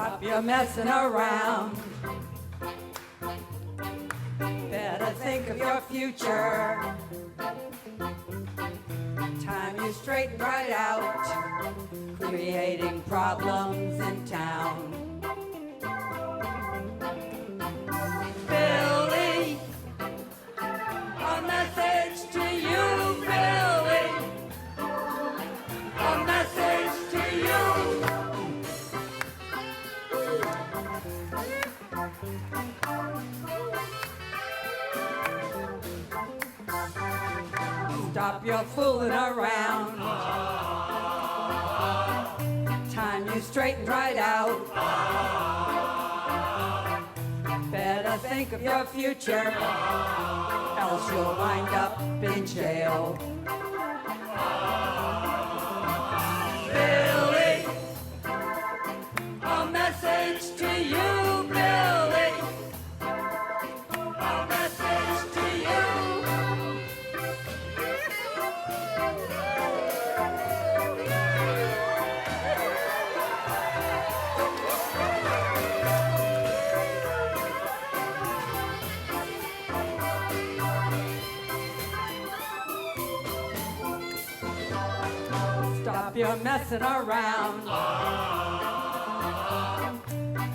Stop your messing around. Better think of your future. Time you straighten right out, creating problems in town. Billy, a message to you, Billy. A message to you. Stop your fooling around. Time you straighten right out. Better think of your future, else you'll wind up in jail. Billy, a message to you, Billy. A message to you. Stop your messing around.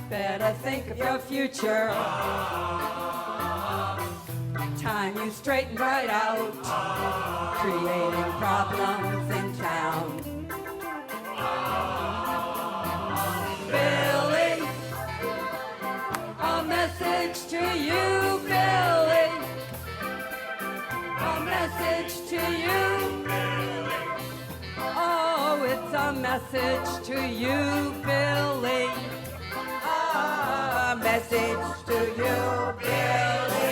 Better think of your future. Time you straighten right out, creating problems in town. Billy, a message to you, Billy. A message to you. Oh, it's a message to you, Billy. A message to you, Billy.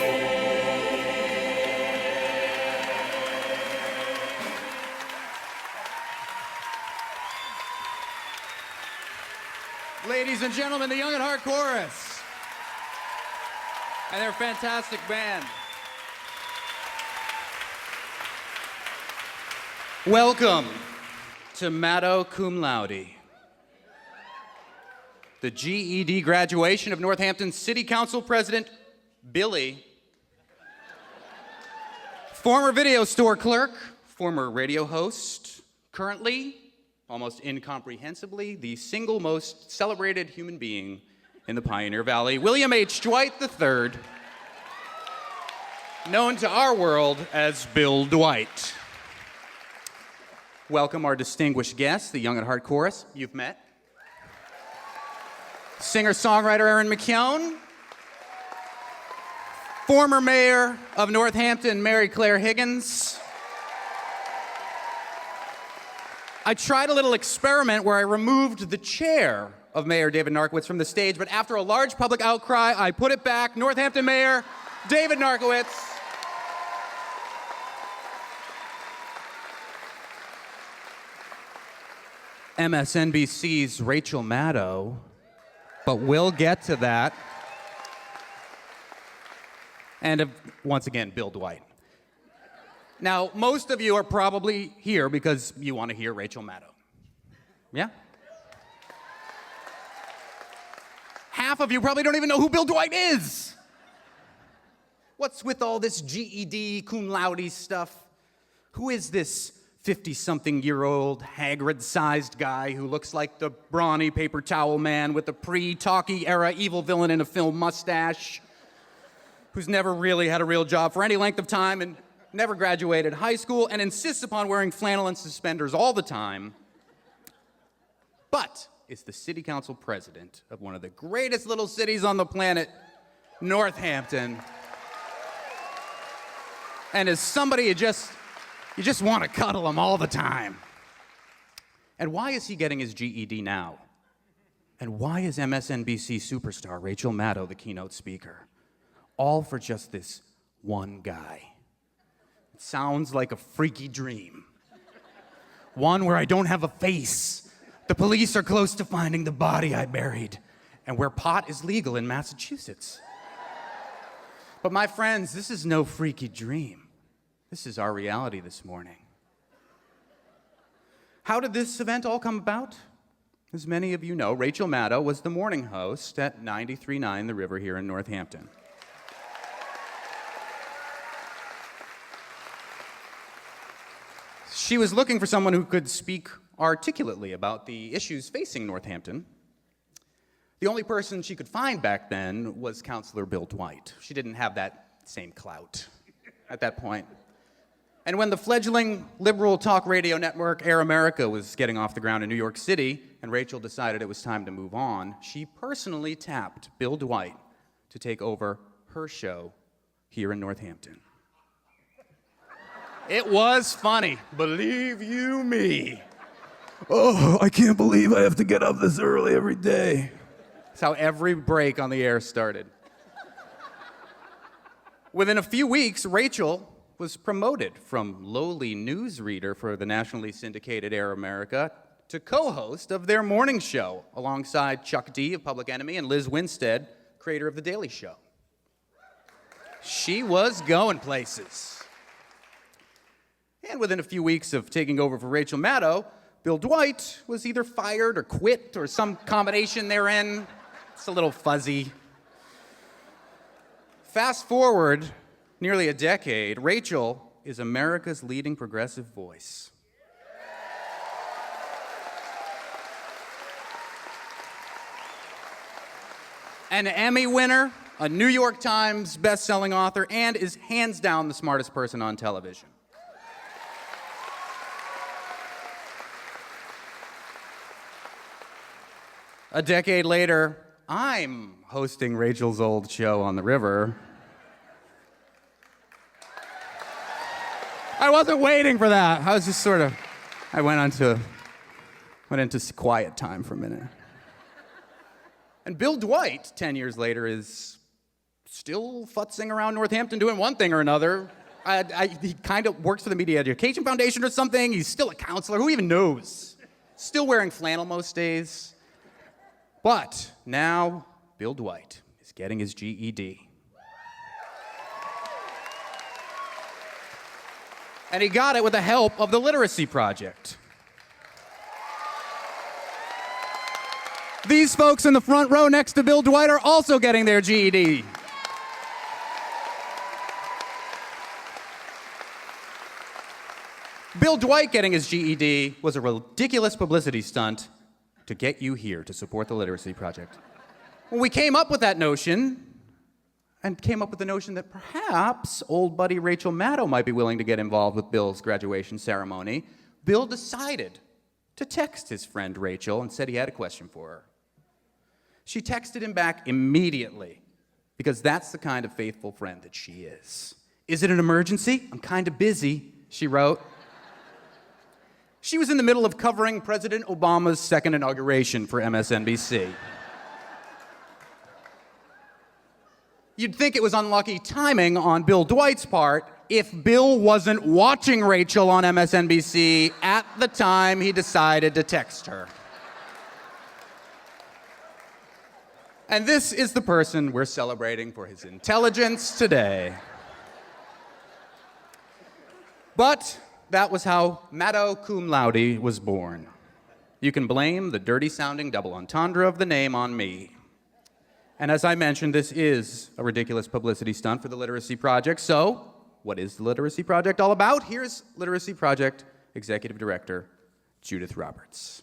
Ladies and gentlemen, the Young at Heart Chorus and their fantastic band. Welcome to Maddow Cum Laude, the GED graduation of Northampton City Council President Billy, former video store clerk, former radio host, currently, almost incomprehensibly, the single most celebrated human being in the Pioneer Valley, William H. Dwight III, known to our world as Bill Dwight. Welcome our distinguished guests, the Young at Heart Chorus, you've met. Singer-songwriter Erin McKeown. Former mayor of Northampton, Mary Claire Higgins. I tried a little experiment where I removed the chair of Mayor David Narkowitz from the stage, but after a large public outcry, I put it back. Northampton Mayor David Narkowitz. MSNBC's Rachel Maddow, but we'll get to that. And once again, Bill Dwight. Now, most of you are probably here because you want to hear Rachel Maddow. Yeah? Half of you probably don't even know who Bill Dwight is. What's with all this GED, cum laude stuff? Who is this 50-something-year-old, Hagrid-sized guy who looks like the brawny paper towel man with the pre-talkie era evil villain in a film mustache, who's never really had a real job for any length of time and never graduated high school and insists upon wearing flannel and suspenders all the time, but is the city council president of one of the greatest little cities on the planet, Northampton, and is somebody you just want to cuddle him all the time. And why is he getting his GED now? And why is MSNBC superstar Rachel Maddow the keynote speaker? All for just this one guy. It sounds like a freaky dream. One where I don't have a face. The police are close to finding the body I buried, and where pot is legal in Massachusetts. But my friends, this is no freaky dream. This is our reality this morning. How did this event all come about? as many of you know, Rachel Maddow was the morning host at 93.9 The River here in Northampton. She was looking for someone who could speak articulately about the issues facing Northampton. The only person she could find back then was Councilor Bill Dwight. She didn't have that same clout at that point. And when the fledgling liberal talk radio network Air America was getting off the ground in New York City, and Rachel decided it was time to move on, she personally tapped Bill Dwight to take over her show here in Northampton. It was funny, believe you me. Oh, I can't believe I have to get up this early every day. That's how every break on the air started. Within a few weeks, Rachel was promoted from lowly newsreader for the nationally syndicated Air America to co-host of their morning show alongside Chuck D of Public Enemy and Liz Winstead, creator of The Daily Show. She was going places. And within a few weeks of taking over for Rachel Maddow, Bill Dwight was either fired or quit or some combination therein. It's a little fuzzy. Fast forward nearly a decade, Rachel is America's leading progressive voice. An Emmy winner, a New York Times best-selling author, and is hands down the smartest person on television. A decade later, I'm hosting Rachel's old show on the river. I wasn't waiting for that. I was just I went into quiet time for a minute. And Bill Dwight, 10 years later, is still futzing around Northampton doing one thing or another. He kind of works for the Media Education Foundation or something. He's still a counselor. Who even knows? Still wearing flannel most days. But now, Bill Dwight is getting his GED. And he got it with the help of the Literacy Project. These folks in the front row next to Bill Dwight are also getting their GED. Bill Dwight getting his GED was a ridiculous publicity stunt to get you here to support the Literacy Project. Well, we came up with that notion, and came up with the notion that perhaps old buddy Rachel Maddow might be willing to get involved with Bill's graduation ceremony. Bill decided to text his friend Rachel and said he had a question for her. She texted him back immediately, because that's the kind of faithful friend that she is. Is it an emergency? I'm kind of busy, she wrote. She was in the middle of covering President Obama's second inauguration for MSNBC. You'd think it was unlucky timing on Bill Dwight's part if Bill wasn't watching Rachel on MSNBC at the time he decided to text her. And this is the person we're celebrating for his intelligence today. But that was how Maddow Cum Laude was born. You can blame the dirty-sounding double entendre of the name on me. And as I mentioned, this is a ridiculous publicity stunt for the Literacy Project. So, what is the Literacy Project all about? Here's Literacy Project Executive Director Judith Roberts.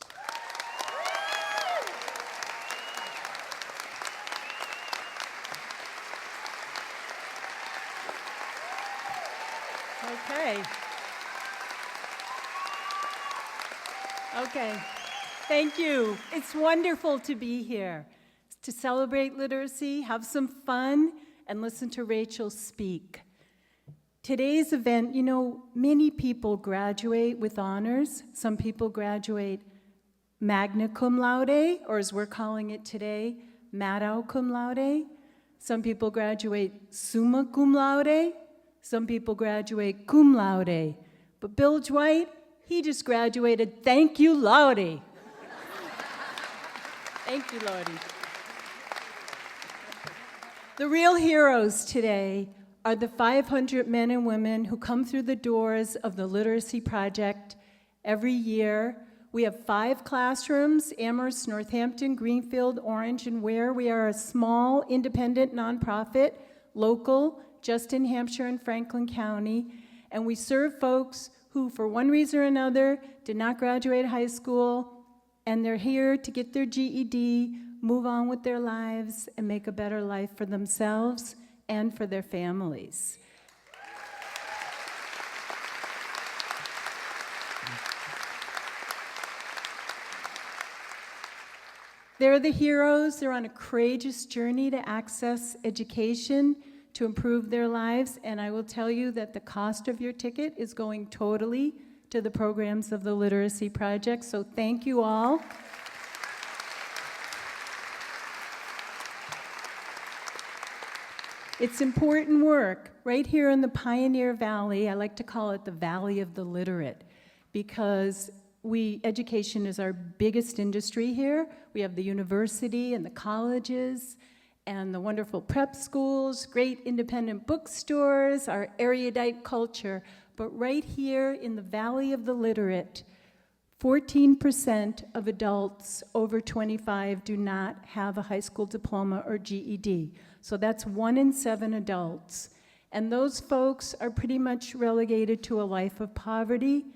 Okay, thank you. It's wonderful to be here, to celebrate literacy, have some fun, and listen to Rachel speak. Today's event, many people graduate with honors. Some people graduate magna cum laude, or as we're calling it today, Maddow cum laude. Some people graduate summa cum laude. Some people graduate cum laude. But Bill Dwight, he just graduated thank you, Laude. Thank you, Laude. The real heroes today are the 500 men and women who come through the doors of the Literacy Project every year We have 5 classrooms, Amherst, Northampton, Greenfield, Orange, and Ware. We are a small, independent nonprofit, local, just in Hampshire and Franklin County, and we serve folks who, for one reason or another, did not graduate high school, and they're here to get their GED, move on with their lives, and make a better life for themselves and for their families. They're the heroes. They're on a courageous journey to access education, to improve their lives, and I will tell you that the cost of your ticket is going totally to the programs of the Literacy Project, so thank you all. It's important work right here in the Pioneer Valley. I like to call it the Valley of the Literate, because education is our biggest industry here. We have the university and the colleges and the wonderful prep schools, great independent bookstores, our erudite culture. But right here in the Valley of the Literate, 14% of adults over 25 do not have a high school diploma or GED. So that's 1 in 7 adults. And those folks are pretty much relegated to a life of poverty.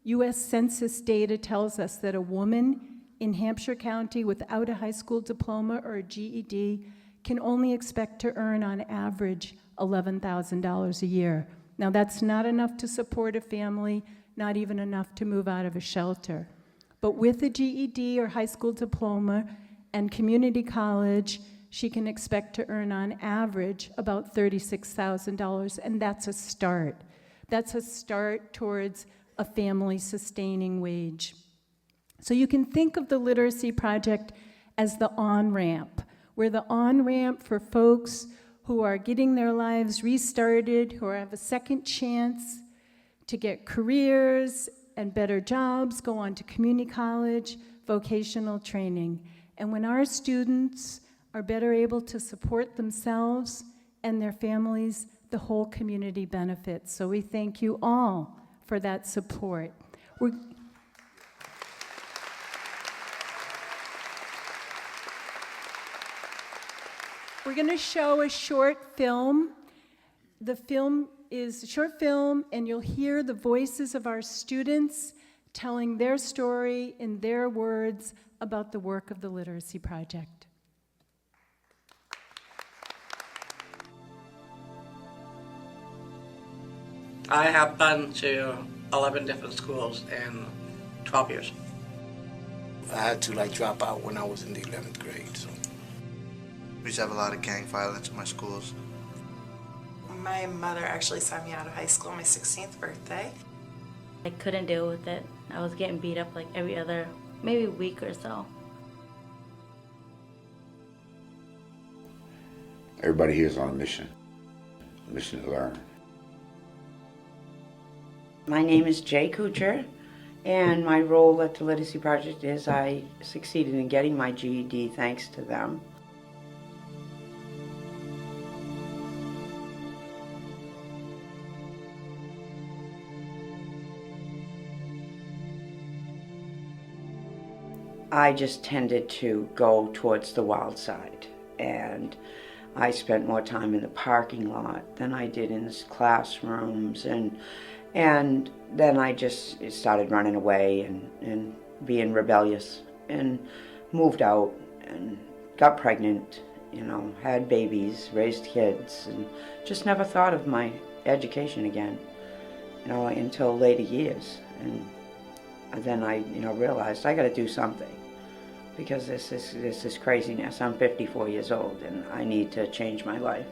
U.S. Census data tells us that a woman in Hampshire County without a high school diploma or a GED can only expect to earn on average $11,000 a year. Now that's not enough to support a family, not even enough to move out of a shelter. But with a GED or high school diploma and community college, she can expect to earn on average about $36,000, and that's a start. That's a start towards a family-sustaining wage. So you can think of the Literacy Project as the on-ramp. We're the on-ramp for folks who are getting their lives restarted, who have a second chance to get careers and better jobs, go on to community college, vocational training. And when our students are better able to support themselves and their families, the whole community benefits. So we thank you all for that support. We're going to show a short film. The film is a short film, and you'll hear the voices of our students telling their story in their words about the work of the Literacy Project. I have been to 11 different schools in 12 years. I had to drop out when I was in the 11th grade. So we used to have a lot of gang violence in my schools. My mother actually sent me out of high school on my 16th birthday. I couldn't deal with it. I was getting beat up like every other, maybe week or so. Everybody here is on a mission to learn. My name is Jay Kuchar, and my role at the Literacy Project is I succeeded in getting my GED thanks to them. I just tended to go towards the wild side, and I spent more time in the parking lot than I did in the classrooms, and then I just started running away and being rebellious, and moved out and got pregnant, had babies, raised kids, and just never thought of my education again, until later years. And then I, realized I got to do something, because this is craziness. I'm 54 years old, and I need to change my life.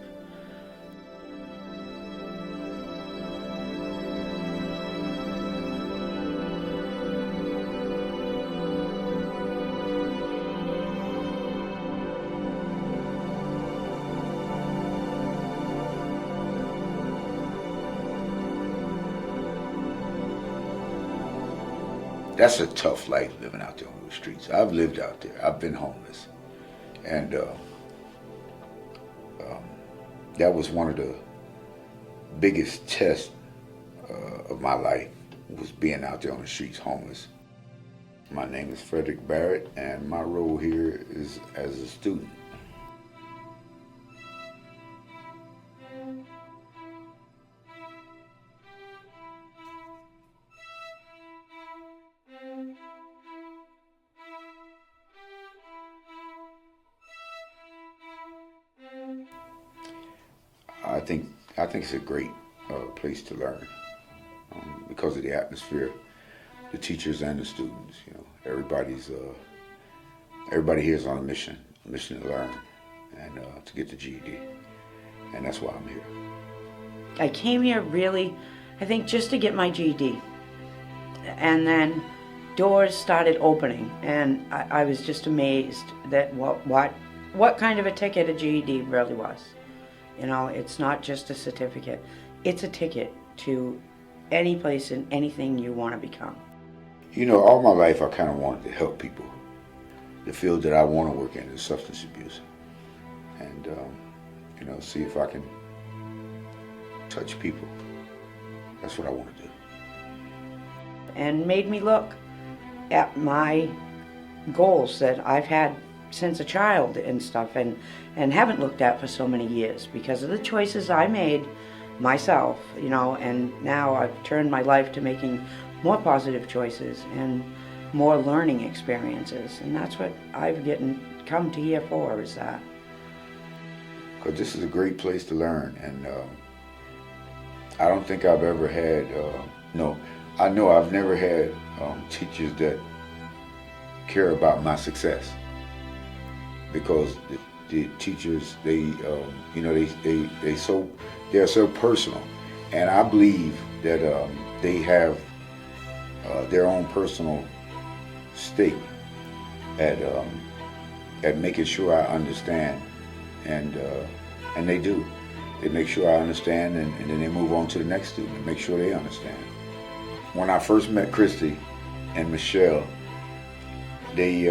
That's a tough life, living out there on the streets. I've lived out there. I've been homeless. And that was one of the biggest tests of my life, was being out there on the streets homeless. My name is Frederick Barrett, and my role here is as a student. I think it's a great place to learn because of the atmosphere, the teachers and the students. You know, everybody here is on a mission to learn and to get the GED, and that's why I'm here. I came here really, I think, just to get my GED, and then doors started opening, and I was just amazed that what kind of a ticket a GED really was. You know, it's not just a certificate, it's a ticket to any place and anything you want to become. You know, all my life I kind of wanted to help people. The field that I want to work in is substance abuse, and you know, see if I can touch people. That's what I want to do. And made me look at my goals that I've had since a child and stuff, and haven't looked at for so many years because of the choices I made myself, you know, and now I've turned my life to making more positive choices and more learning experiences, and that's what I've come to here for, is that. Because this is a great place to learn, and I don't think I've ever had, I know I've never had teachers that care about my success, because the teachers, they're so personal, and I believe that they have their own personal stake at making sure I understand, and they do. They make sure I understand, and then they move on to the next student and make sure they understand. When I first met Christy and Michelle, they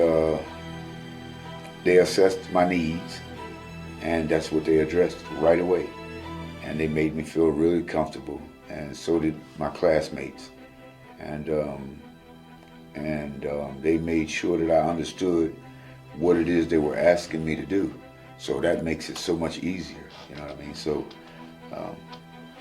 assessed my needs, and that's what they addressed right away. And they made me feel really comfortable, and so did my classmates. And they made sure that I understood what it is they were asking me to do. So that makes it so much easier, you know what I mean? So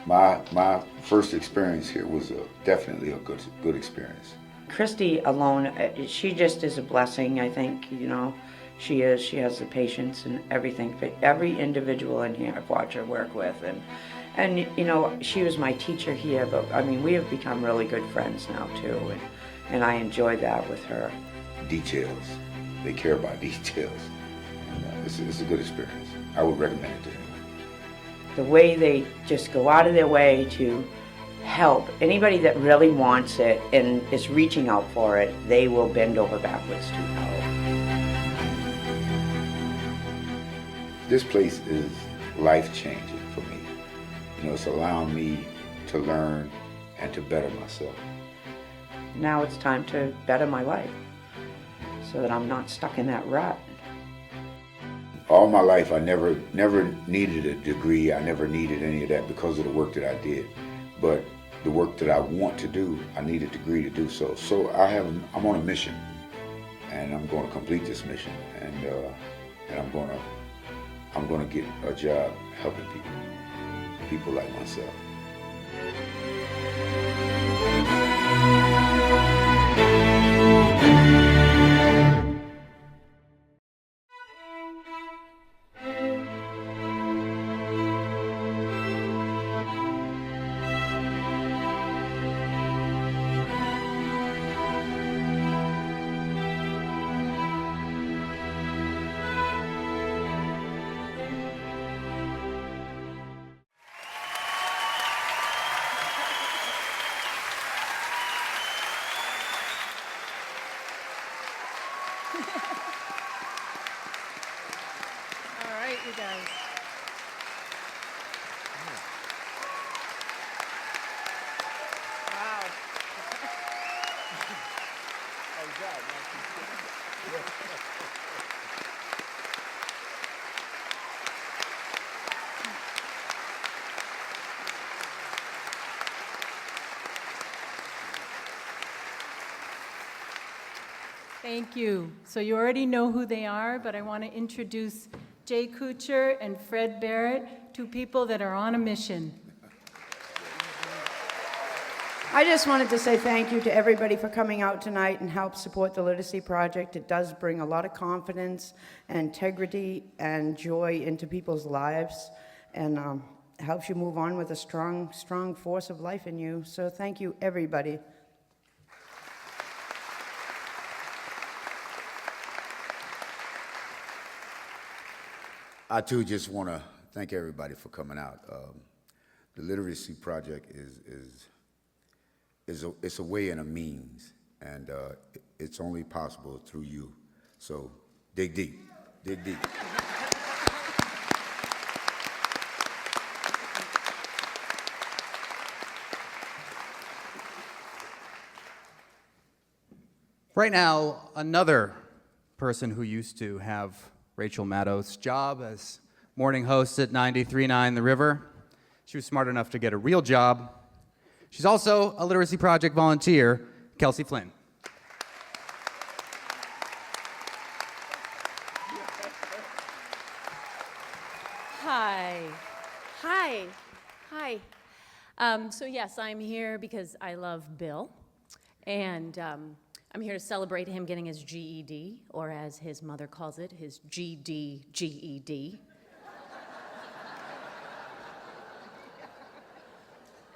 my first experience here was definitely a good experience. Christy alone, she just is a blessing, I think, you know. She is. She has the patience and everything for every individual in here I've watched her work with. And you know, she was my teacher here, but I mean, we have become really good friends now too, and I enjoy that with her. Details. They care about details. And, it's a good experience. I would recommend it to anyone. The way they just go out of their way to help anybody that really wants it and is reaching out for it, they will bend over backwards to help. This place is life-changing for me. You know, it's allowing me to learn and to better myself. Now it's time to better my life so that I'm not stuck in that rut. All my life, I never needed a degree. I never needed any of that because of the work that I did. But the work that I want to do, I need a degree to do so. So I'm on a mission, and I'm going to complete this mission, and I'm going to get a job helping people like myself. All right, you guys. Wow. Thank you. So you already know who they are, but I want to introduce Jay Kuchar and Fred Barrett, two people that are on a mission. I just wanted to say thank you to everybody for coming out tonight and help support the Literacy Project. It does bring a lot of confidence and integrity and joy into people's lives, and helps you move on with a strong, strong force of life in you. So thank you, everybody. I too just want to thank everybody for coming out. The Literacy Project it's a way and a means, and it's only possible through you. So dig deep, dig deep. Right now, another person who used to have Rachel Maddow's job as morning host at 93.9 The River, she was smart enough to get a real job. She's also a Literacy Project volunteer, Kelsey Flynn. Hi. Hi. Hi. So yes, I'm here because I love Bill, and I'm here to celebrate him getting his GED, or as his mother calls it, his GED.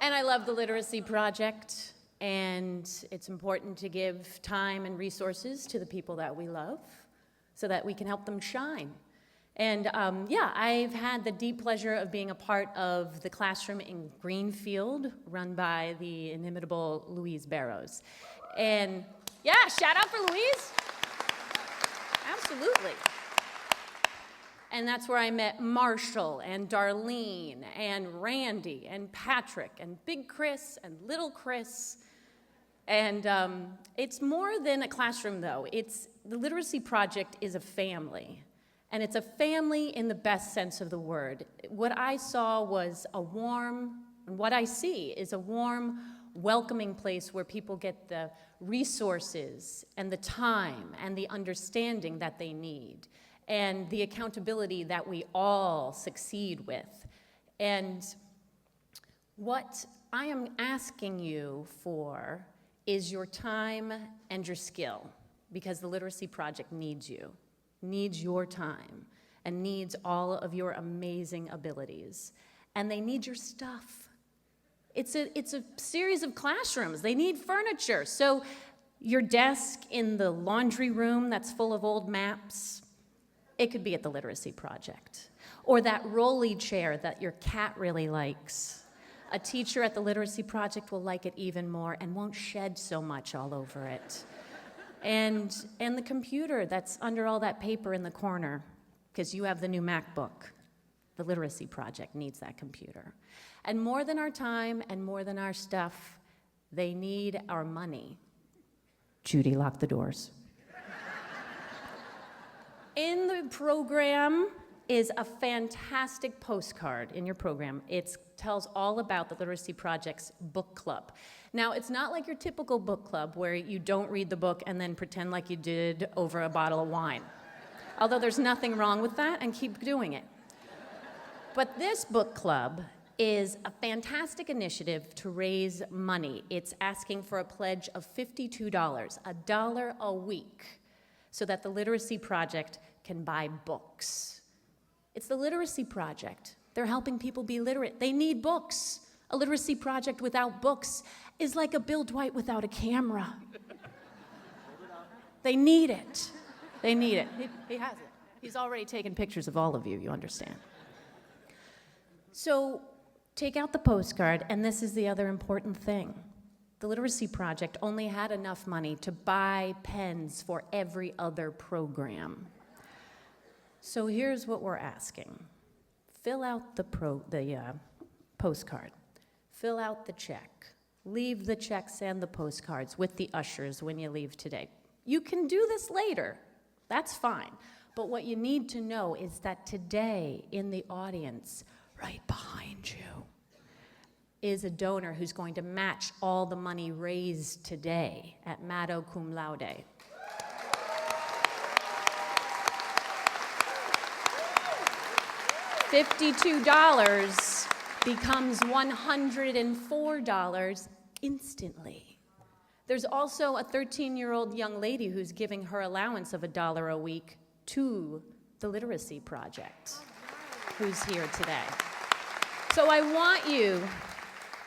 And I love the Literacy Project, and it's important to give time and resources to the people that we love so that we can help them shine. And yeah, I've had the deep pleasure of being a part of the classroom in Greenfield, run by the inimitable Louise Barrows. And yeah, shout out for Louise. Absolutely. And that's where I met Marshall and Darlene and Randy and Patrick and Big Chris and Little Chris. And it's more than a classroom, though. The Literacy Project is a family. And it's a family in the best sense of the word. What I saw was what I see is a warm, welcoming place where people get the resources and the time and the understanding that they need, and the accountability that we all succeed with. And what I am asking you for is your time and your skill, because the Literacy Project needs you, needs your time, and needs all of your amazing abilities. And they need your stuff. It's a series of classrooms. They need furniture. So your desk in the laundry room that's full of old maps, it could be at the Literacy Project. Or that rolly chair that your cat really likes. A teacher at the Literacy Project will like it even more and won't shed so much all over it. And the computer that's under all that paper in the corner, because you have the new MacBook. The Literacy Project needs that computer. And more than our time and more than our stuff, they need our money. Judy, lock the doors. In the program is a fantastic postcard in your program. It tells all about the Literacy Project's book club. Now, it's not like your typical book club where you don't read the book and then pretend like you did over a bottle of wine. Although there's nothing wrong with that, and keep doing it. But this book club is a fantastic initiative to raise money. It's asking for a pledge of $52, $1 a week, so that the Literacy Project can buy books. It's the Literacy Project. They're helping people be literate. They need books. A Literacy Project without books is like a Bill Dwight without a camera. They need it. They need it. He has it. He's already taken pictures of all of you, you understand. So take out the postcard, and this is the other important thing. The Literacy Project only had enough money to buy pens for every other program. So here's what we're asking. Fill out the postcard. Fill out the check. Leave the checks and the postcards with the ushers when you leave today. You can do this later. That's fine. But what you need to know is that today in the audience, right behind you, is a donor who's going to match all the money raised today at Maddow Cum Laude. $52 becomes $104 instantly. There's also a 13-year-old young lady who's giving her allowance of $1 a week to the Literacy Project, who's here today. So I want you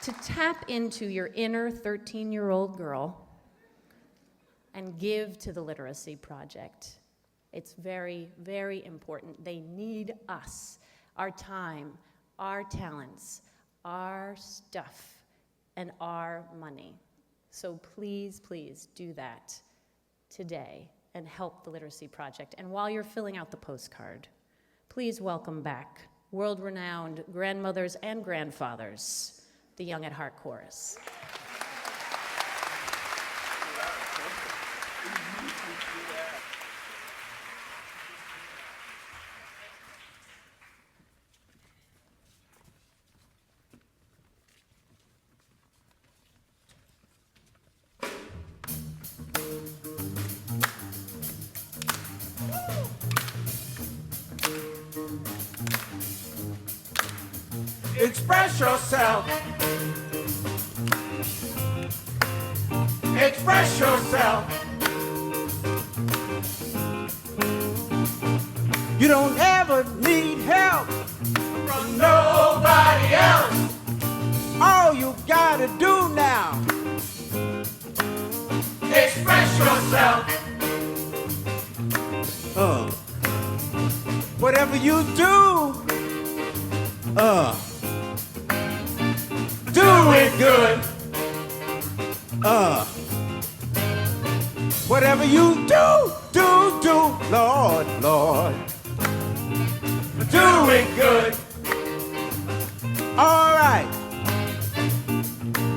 to tap into your inner 13-year-old girl and give to the Literacy Project. It's very, very important. They need us, our time, our talents, our stuff, and our money. So please, please do that today and help the Literacy Project. And while you're filling out the postcard, please welcome back world-renowned grandmothers and grandfathers, the Young at Heart Chorus. Express yourself. Express yourself. You don't ever need help from nobody else. All you gotta do now, express yourself. Whatever you do, do it good. Whatever you do, Lord, Lord. Do it good. All right.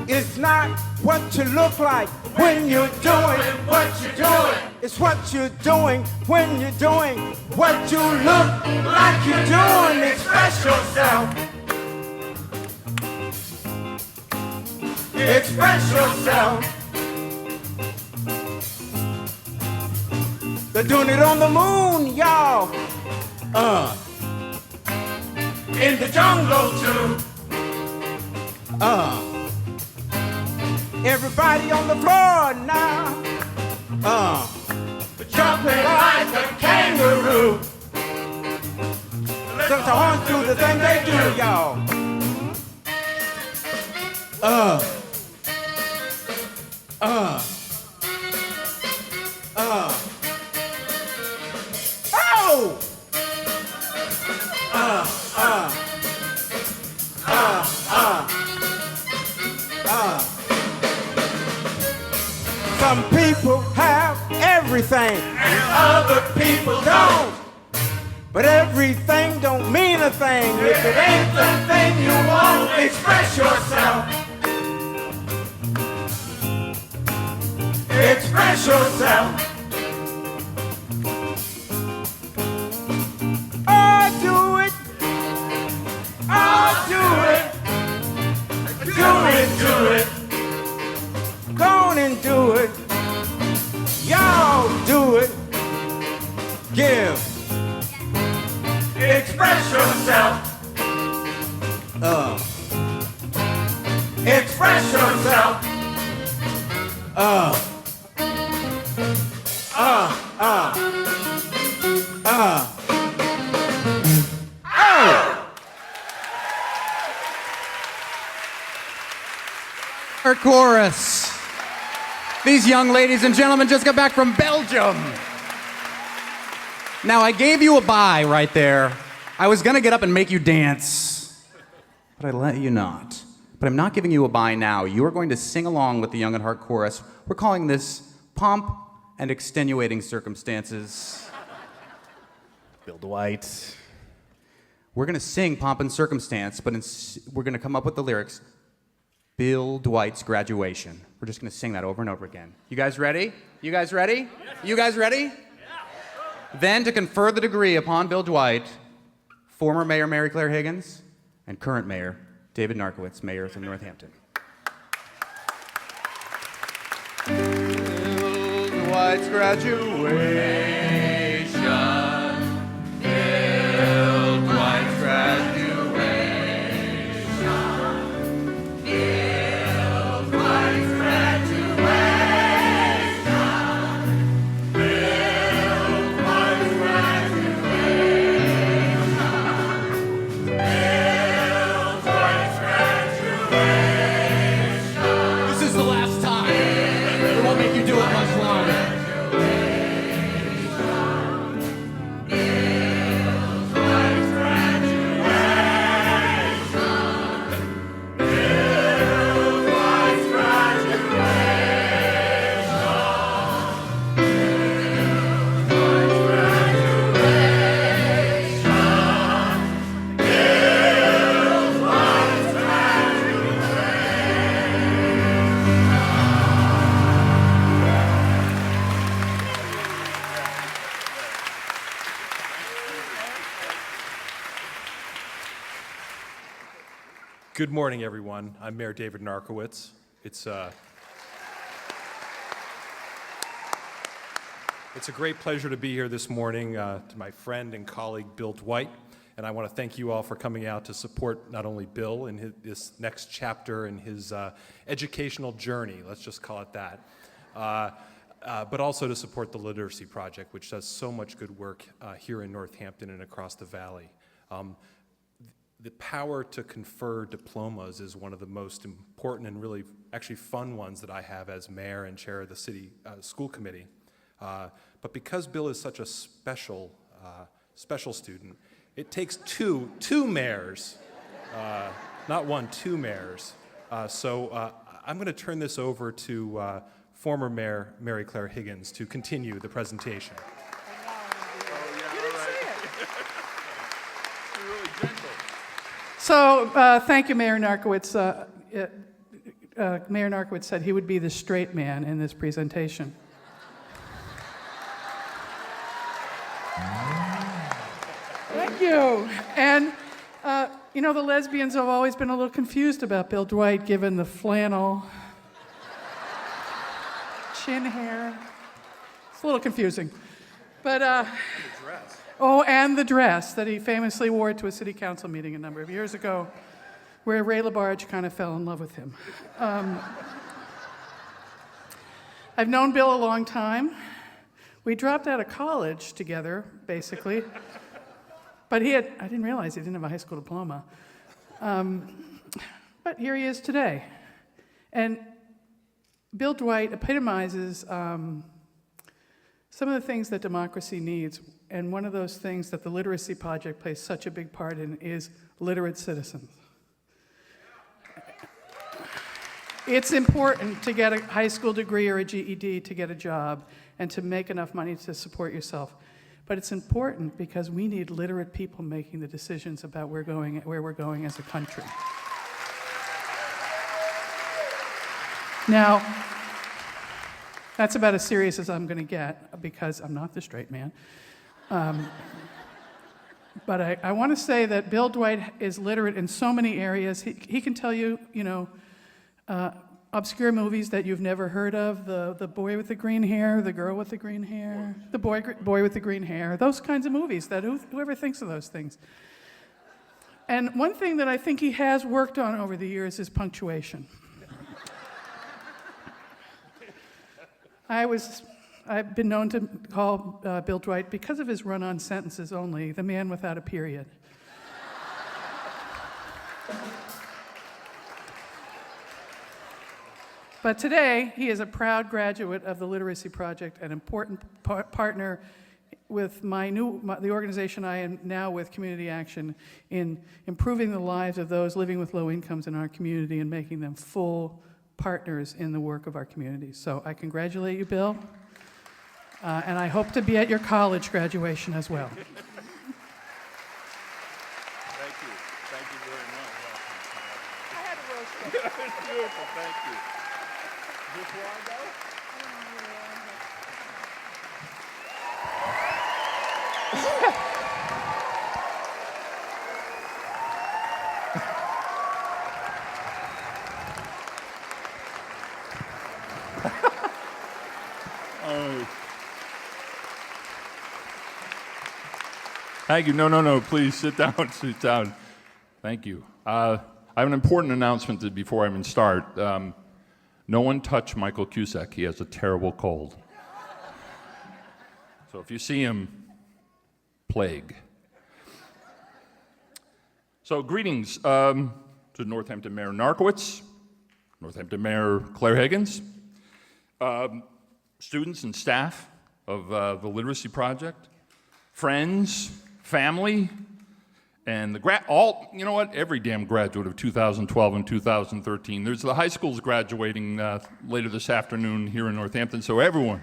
It's not what you look like when you're doing what you're doing. It's what you're doing when you're doing what you look like you're doing. Express yourself. Express yourself. They're doing it on the moon, y'all. In the jungle too. Everybody on the floor now. Jumping like a kangaroo. Let the horns do the thing they do, y'all. Oh! Some people have everything and other people don't. But everything don't mean a thing if it ain't the thing you want. Express yourself. Express yourself. Oh, do it. Oh, do it. Do it, do it. Go on and do it. Y'all do it. Give. Express yourself. Express yourself. Oh! Our chorus. These young ladies and gentlemen just got back from Belgium. Now, I gave you a bye right there. I was gonna get up and make you dance, but I let you not. But I'm not giving you a bye now. You are going to sing along with the Young at Heart Chorus. We're calling this Pomp and Extenuating Circumstances. Bill Dwight. We're gonna sing Pomp and Circumstance, but we're gonna come up with the lyrics. Bill Dwight's Graduation. We're just gonna sing that over and over again. You guys ready? You guys ready? You guys ready? Then, to confer the degree upon Bill Dwight, former Mayor Mary Claire Higgins and current Mayor David Narkowitz, mayors of Northampton. Bill Dwight's graduation. Bill Dwight's graduation. Good morning, everyone. I'm Mayor David Narkowitz. It's a great pleasure to be here this morning to my friend and colleague, Bill Dwight. And I want to thank you all for coming out to support not only Bill in this next chapter in his educational journey, let's just call it that, but also to support the Literacy Project, which does so much good work here in Northampton and across the valley. The power to confer diplomas is one of the most important and really actually fun ones that I have as mayor and chair of the city school committee. But because Bill is such a special student, it takes two mayors, not one, two mayors. So I'm going to turn this over to former Mayor Mary Claire Higgins to continue the presentation. So thank you, Mayor Narkowitz. Mayor Narkowitz said he would be the straight man in this presentation. Thank you. And, you know, the lesbians have always been a little confused about Bill Dwight, given the flannel, chin hair. It's a little confusing. But, oh, and the dress that he famously wore to a city council meeting a number of years ago, where Ray LaBarge kind of fell in love with him. I've known Bill a long time. We dropped out of college together, basically. But I didn't realize he didn't have a high school diploma. But here he is today. And Bill Dwight epitomizes some of the things that democracy needs. And one of those things that the Literacy Project plays such a big part in is literate citizens. It's important to get a high school degree or a GED to get a job and to make enough money to support yourself. But it's important because we need literate people making the decisions about where we're going as a country. Now, that's about as serious as I'm going to get because I'm not the straight man. But I want to say that Bill Dwight is literate in so many areas. He can tell you, obscure movies that you've never heard of, the boy with the green hair, the girl with the green hair, the boy with the green hair, those kinds of movies that whoever thinks of those things. And one thing that I think he has worked on over the years is punctuation. I've been known to call Bill Dwight, because of his run-on sentences only, the man without a period. But today, he is a proud graduate of the Literacy Project, an important partner with the organization I am now with, Community Action, in improving the lives of those living with low incomes in our community and making them full partners in the work of our community. So I congratulate you, Bill, and I hope to be at your college graduation as well. Thank you. Thank you very much. I had a roast. It's beautiful. Thank you. Is this where I go? Thank you. No. Please sit down. Sit down. Thank you. I have an important announcement before I even start. No one touch Michael Cusack. He has a terrible cold. So if you see him, plague. So greetings to Northampton Mayor Narkowitz, Northampton Mayor Claire Higgins, students and staff of the Literacy Project, friends, family, and every damn graduate of 2012 and 2013. There's the high schools graduating later this afternoon here in Northampton, so everyone.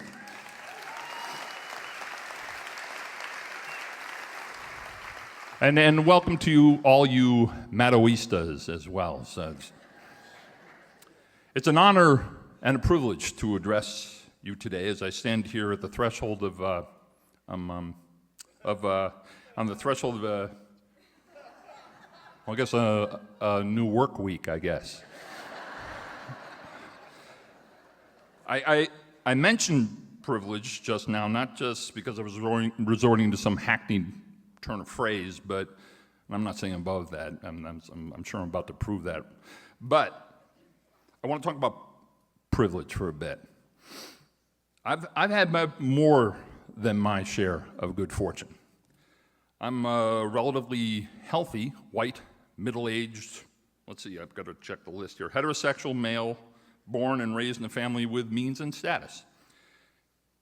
And welcome to you, all you Maddowistas as well. So it's an honor and a privilege to address you today as I stand here at the threshold of on the threshold of I guess a new work week, I guess. I mentioned privilege just now, not just because I was resorting to some hackneyed turn of phrase, but I'm not saying above that. I'm sure I'm about to prove that. But I want to talk about privilege for a bit. I've had more than my share of good fortune. I'm a relatively healthy, white, middle-aged, let's see, I've got to check the list here, heterosexual male, born and raised in a family with means and status.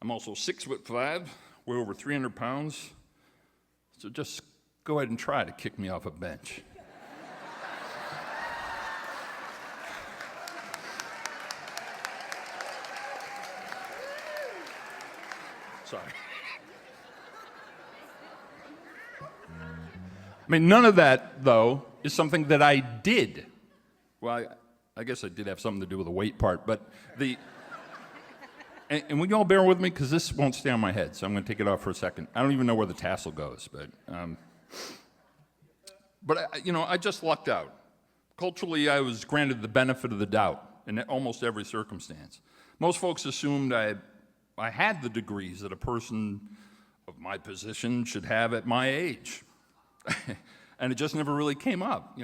I'm also 6'5", weigh over 300 pounds, so just go ahead and try to kick me off a bench. Sorry. I mean, none of that, though, is something that I did. Well, I guess I did have something to do with the weight part, but and will you all bear with me, because this won't stay on my head, so I'm going to take it off for a second. I don't even know where the tassel goes, but I just lucked out. Culturally, I was granted the benefit of the doubt in almost every circumstance. Most folks assumed I had the degrees that a person of my position should have at my age. And it just never really came up,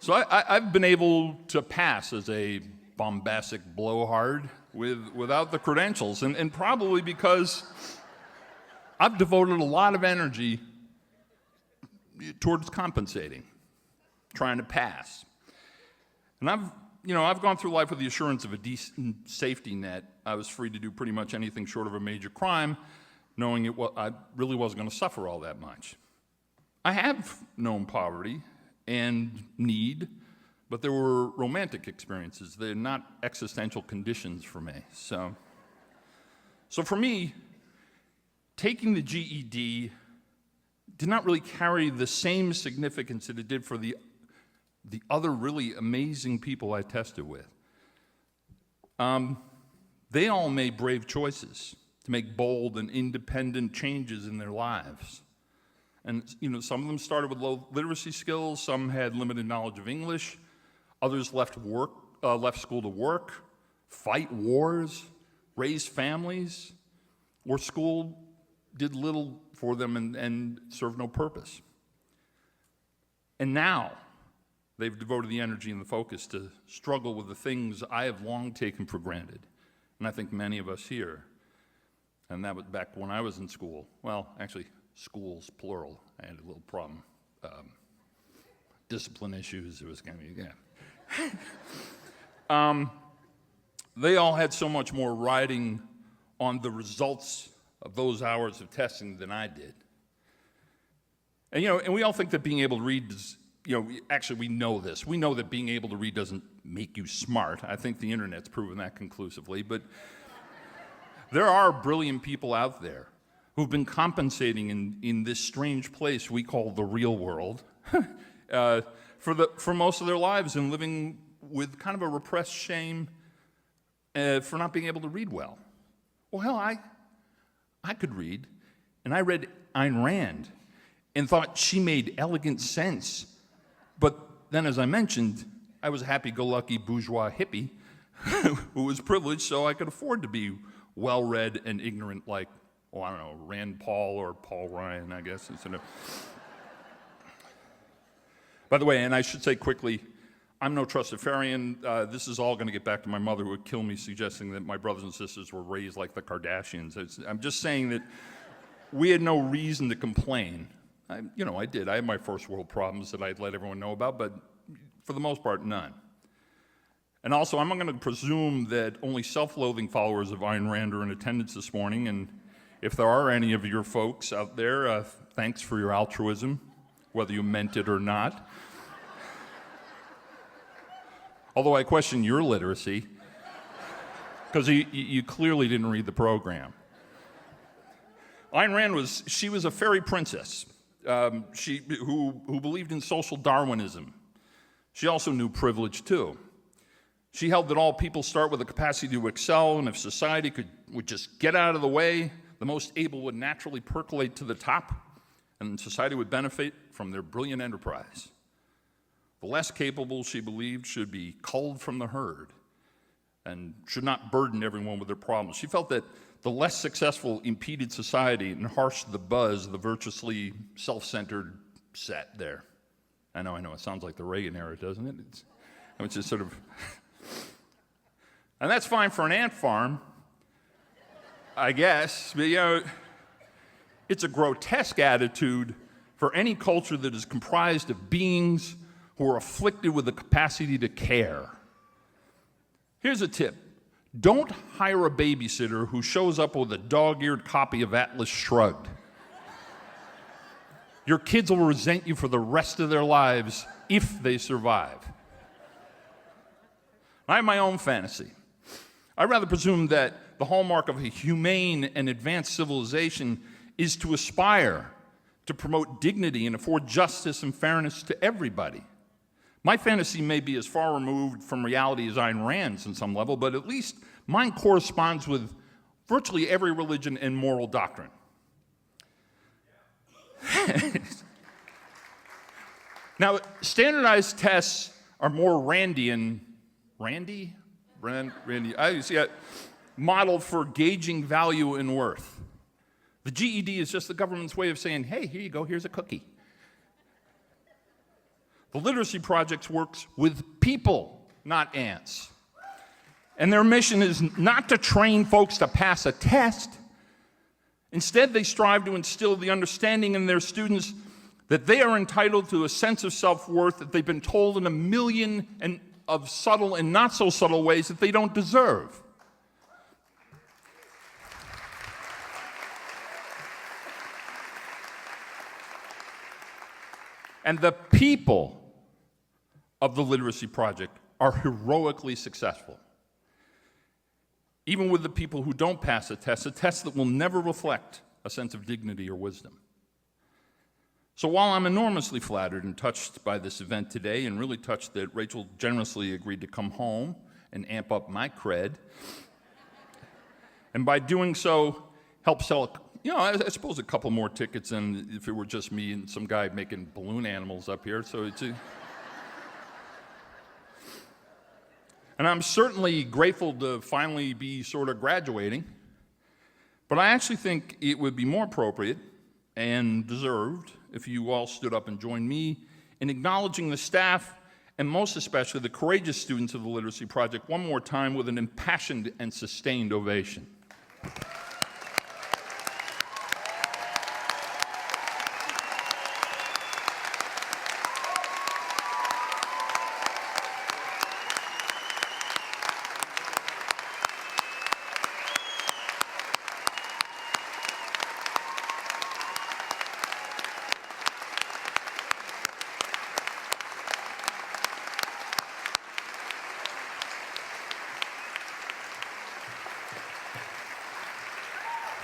So I've been able to pass as a bombastic blowhard without the credentials, and probably because I've devoted a lot of energy towards compensating, trying to pass. And I've gone through life with the assurance of a decent safety net. I was free to do pretty much anything short of a major crime, knowing I really wasn't going to suffer all that much. I have known poverty and need, but there were romantic experiences. They're not existential conditions for me. So for me, taking the GED did not really carry the same significance that it did for the other really amazing people I tested with. They all made brave choices to make bold and independent changes in their lives. And some of them started with low literacy skills, some had limited knowledge of English, others left school to work, fight wars, raise families, or school did little for them and served no purpose. And now, they've devoted the energy and the focus to struggle with the things I have long taken for granted, and I think many of us here. And that was back when I was in school. Well, actually, schools, plural. I had a little problem. Discipline issues, it was going to be, yeah. They all had so much more riding on the results of those hours of testing than I did. And, and we all think that being able to read is, actually we know this. We know that being able to read doesn't make you smart. I think the internet's proven that conclusively, but there are brilliant people out there who've been compensating in this strange place we call the real world for most of their lives and living with kind of a repressed shame for not being able to read well. Well, hell, I could read, and I read Ayn Rand and thought she made elegant sense. But then, as I mentioned, I was a happy-go-lucky bourgeois hippie who was privileged, so I could afford to be well-read and ignorant like, I don't know, Rand Paul or Paul Ryan, I guess. By the way, and I should say quickly, I'm no Trustafarian. This is all going to get back to my mother, who would kill me suggesting that my brothers and sisters were raised like the Kardashians. I'm just saying that we had no reason to complain. I did. I had my first world problems that I'd let everyone know about, but for the most part, none. And also, I'm going to presume that only self-loathing followers of Ayn Rand are in attendance this morning, and if there are any of your folks out there, thanks for your altruism, whether you meant it or not. Although I question your literacy, because you clearly didn't read the program. Ayn Rand was a fairy princess who believed in social Darwinism. She also knew privilege, too. She held that all people start with a capacity to excel, and if society would just get out of the way, the most able would naturally percolate to the top, and society would benefit from their brilliant enterprise. The less capable, she believed, should be culled from the herd and should not burden everyone with their problems. She felt that the less successful impeded society and harshed the buzz of the virtuously self-centered set there. I know, it sounds like the Reagan era, doesn't it? It's just sort of... And that's fine for an ant farm, I guess, but it's a grotesque attitude for any culture that is comprised of beings who are afflicted with the capacity to care. Here's a tip. Don't hire a babysitter who shows up with a dog-eared copy of Atlas Shrugged. Your kids will resent you for the rest of their lives if they survive. I have my own fantasy. I rather presume that the hallmark of a humane and advanced civilization is to aspire to promote dignity and afford justice and fairness to everybody. My fantasy may be as far removed from reality as Ayn Rand's on some level, but at least mine corresponds with virtually every religion and moral doctrine. Now, standardized tests are more Randian, Randy, I see it, modeled for gauging value and worth. The GED is just the government's way of saying, hey, here you go, here's a cookie. The Literacy Project works with people, not ants. And their mission is not to train folks to pass a test. Instead, they strive to instill the understanding in their students that they are entitled to a sense of self-worth that they've been told in a million of subtle and not so subtle ways that they don't deserve. And the people of the Literacy Project are heroically successful. Even with the people who don't pass a test that will never reflect a sense of dignity or wisdom. So while I'm enormously flattered and touched by this event today, and really touched that Rachel generously agreed to come home and amp up my cred, and by doing so, help sell, I suppose a couple more tickets than if it were just me and some guy making balloon animals up here, so it's and I'm certainly grateful to finally be sort of graduating, but I actually think it would be more appropriate and deserved if you all stood up and joined me in acknowledging the staff and most especially the courageous students of the Literacy Project one more time with an impassioned and sustained ovation.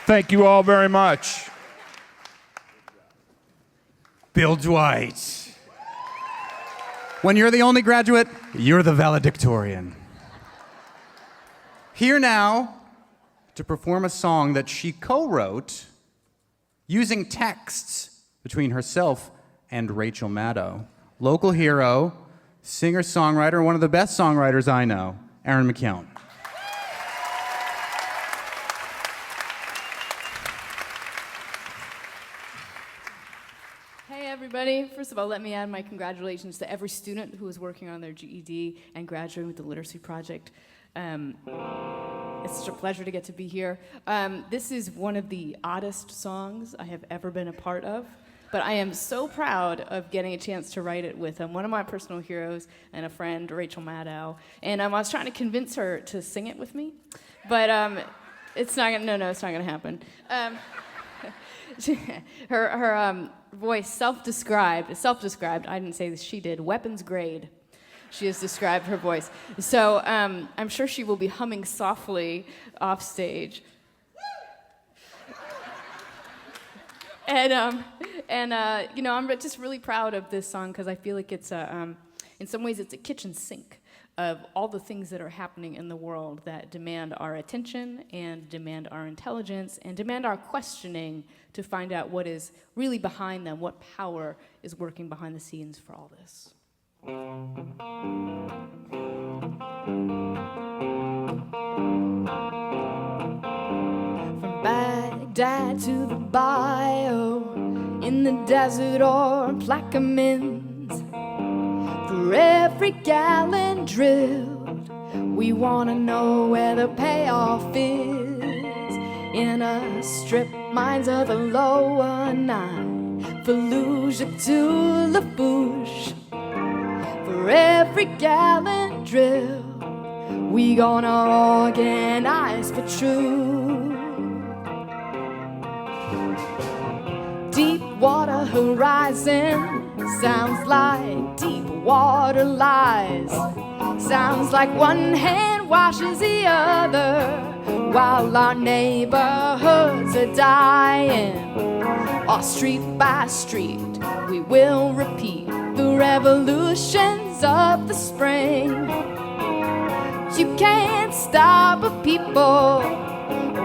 Thank you all very much. Bill Dwight. When you're the only graduate, you're the valedictorian. Here now to perform a song that she co-wrote using texts between herself and Rachel Maddow. Local hero, singer-songwriter, one of the best songwriters I know, Erin McKeown. Everybody, first of all, let me add my congratulations to every student who is working on their GED and graduating with the Literacy Project. It's such a pleasure to get to be here. This is one of the oddest songs I have ever been a part of, but I am so proud of getting a chance to write it with one of my personal heroes and a friend, Rachel Maddow. And I was trying to convince her to sing it with me, but it's not gonna happen. Her voice, self-described, I didn't say this, she did, weapons grade. She has described her voice. So I'm sure she will be humming softly off stage. And I'm just really proud of this song because I feel like it's in some ways it's a kitchen sink of all the things that are happening in the world that demand our attention and demand our intelligence and demand our questioning to find out what is really behind them, what power is working behind the scenes for all this. From Baghdad to the bayou, in the desert or Plaquemines, for every gallon drilled, we want to know where the payoff is. In a strip mines of the lower Nile, Fallujah to Lafouche, for every gallon drilled, we gonna organize for truth. Deep water horizon sounds like deep water lies. Sounds like one hand washes the other while our neighborhoods are dying. Or street by street we will repeat the revolutions of the spring. You can't stop a people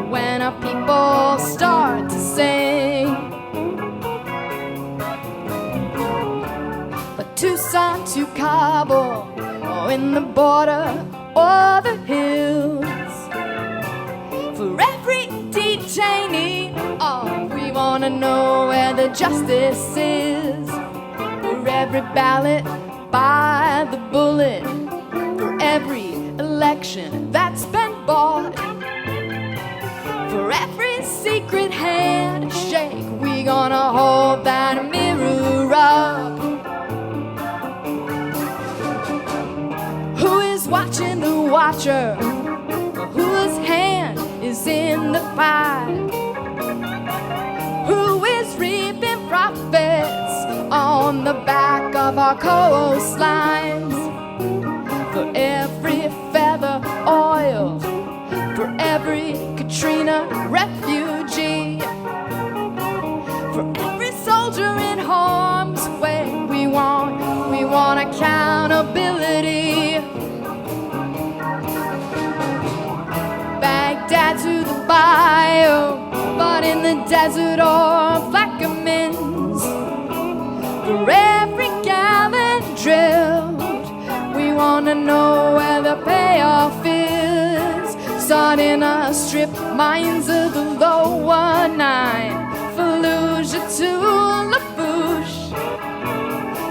when a people start to sing. Tucson to Kabul, or in the border or the hills. For every detainee, oh, we wanna know where the justice is. For every ballot by the bullet, for every election that's been bought, for every secret handshake, we gonna hold that mirror up. Who is watching the watcher? Whose hand is in the pie? Who is reaping profits on the back of our coastlines? For every feather oiled, for every Katrina refugee, for every soldier in harm's way, we want accountability. Baghdad to the bayou, but in the desert or Plaquemines, for every gallon drilled, we wanna know where the payoff is. Starting a strip mines of the lower Nile, Fallujah to Lafouche,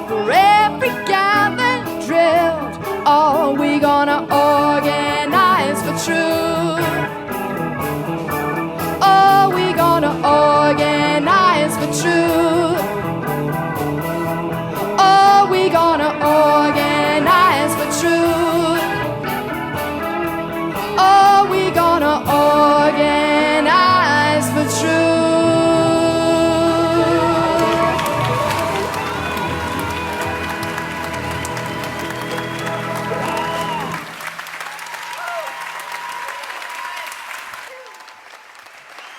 for every gallon drilled, oh, we gonna organize for truth. Oh, we gonna organize for truth. Oh, we gonna organize for truth. Oh, we gonna organize for truth.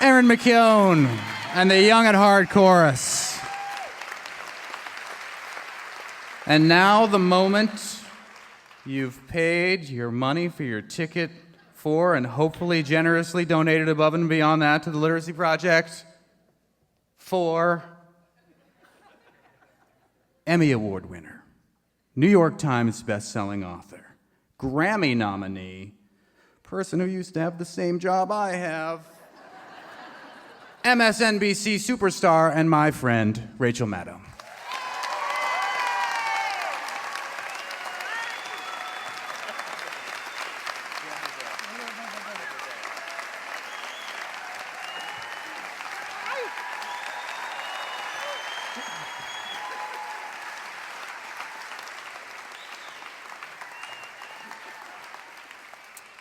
Aaron McKeown and the Young at Heart Chorus. And now the moment you've paid your money for your ticket for and hopefully generously donated above and beyond that to the Literacy Project for Emmy Award winner, New York Times best-selling author, Grammy nominee, person who used to have the same job I have, MSNBC superstar and my friend, Rachel Maddow.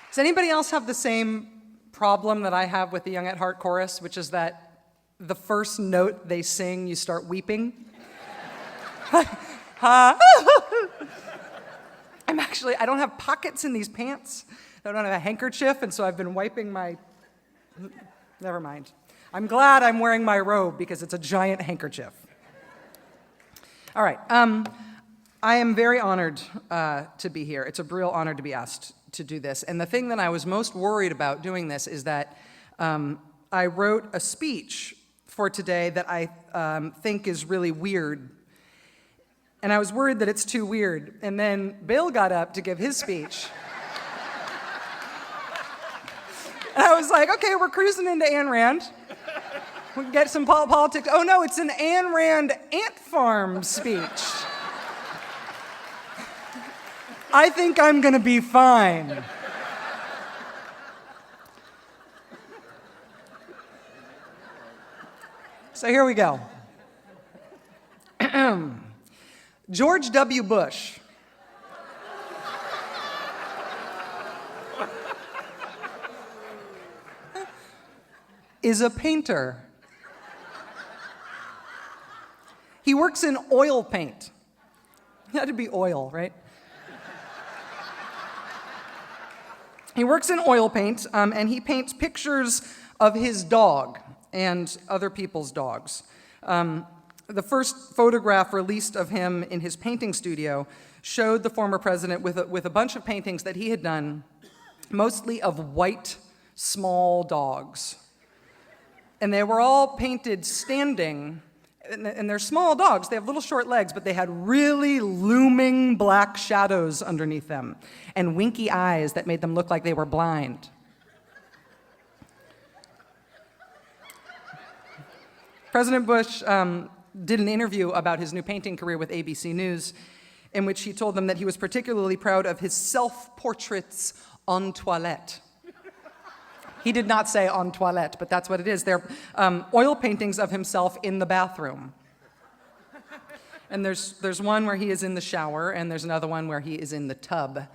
Does anybody else have the same problem that I have with the Young at Heart chorus, which is that the first note they sing, you start weeping? I don't have pockets in these pants. I don't have a handkerchief, and so I've been wiping my... Never mind. I'm glad I'm wearing my robe because it's a giant handkerchief. All right. I am very honored to be here. It's a real honor to be asked to do this. And the thing that I was most worried about doing this is that I wrote a speech for today that I think is really weird. And I was worried that it's too weird. And then Bill got up to give his speech. And I was like, okay, we're cruising into Ayn Rand. We can get some politics. Oh no, it's an Ayn Rand ant farm speech. I think I'm gonna be fine. So here we go. George W. Bush is a painter. He works in oil paint. It had to be oil, right? He works in oil paint, and he paints pictures of his dog and other people's dogs. The first photograph released of him in his painting studio showed the former president with a bunch of paintings that he had done, mostly of white, small dogs. And they were all painted standing, and they're small dogs. They have little short legs, but they had really looming black shadows underneath them and winky eyes that made them look like they were blind. President Bush did an interview about his new painting career with ABC News, in which he told them that he was particularly proud of his self-portraits en toilette. He did not say en toilette, but that's what it is. They're oil paintings of himself in the bathroom. And there's one where he is in the shower, and there's another one where he is in the tub.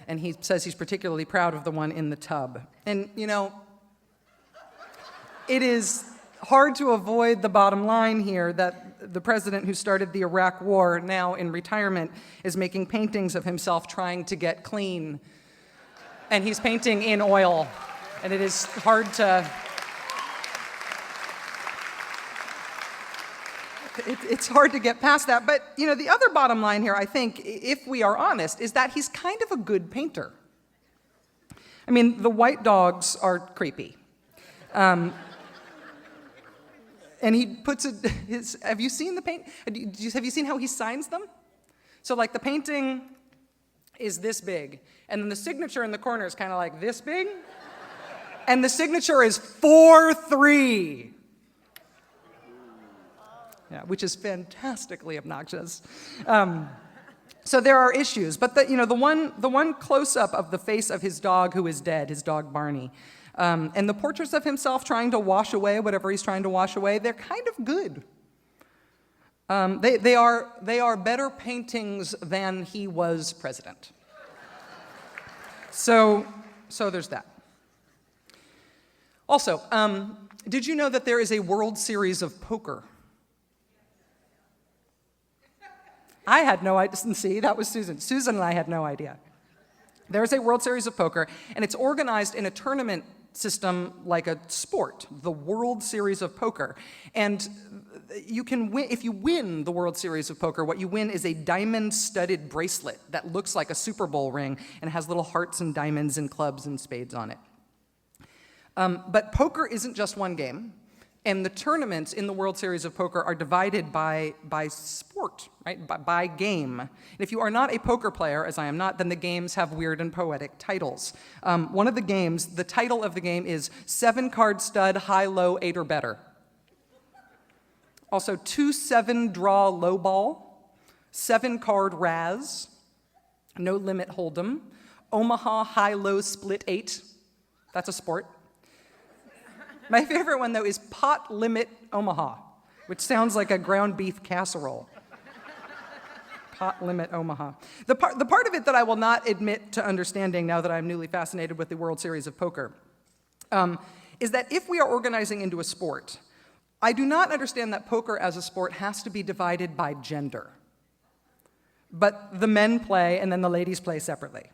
And he says he's particularly proud of the one in the tub. And, you know, it is hard to avoid the bottom line here that the president who started the Iraq War, now in retirement, is making paintings of himself trying to get clean. And he's painting in oil. And it is hard to... It's hard to get past that. But, you know, the other bottom line here, I think, if we are honest, is that he's kind of a good painter. I mean, the white dogs are creepy. And he puts it, have you seen the paint? Have you seen how he signs them? So like the painting is this big, and then the signature in the corner is kind of like this big, and the signature is 4-3. Yeah, which is fantastically obnoxious. So there are issues, but the one close-up of the face of his dog who is dead, his dog Barney, and the portraits of himself trying to wash away whatever he's trying to wash away, they're kind of good. They are better paintings than he was president. So there's that. Also, did you know that there is a World Series of poker? I had no idea. See, that was Susan. Susan and I had no idea. There's a World Series of poker, and it's organized in a tournament system like a sport, the World Series of Poker. And you can win, if you win the World Series of Poker, what you win is a diamond-studded bracelet that looks like a Super Bowl ring and has little hearts and diamonds and clubs and spades on it. But poker isn't just one game, and the tournaments in the World Series of Poker are divided by sport, right? By game. And if you are not a poker player, as I am not, then the games have weird and poetic titles. One of the games, the title of the game is 7-card stud, high, low, 8 or better. Also 2-7 draw low ball, 7-card Raz, no limit hold'em, Omaha high, low, split 8. That's a sport. My favorite one, though, is pot limit Omaha, which sounds like a ground beef casserole. Pot limit Omaha. The part of it that I will not admit to understanding now that I'm newly fascinated with the World Series of Poker is that if we are organizing into a sport, I do not understand that poker as a sport has to be divided by gender. But the men play and then the ladies play separately.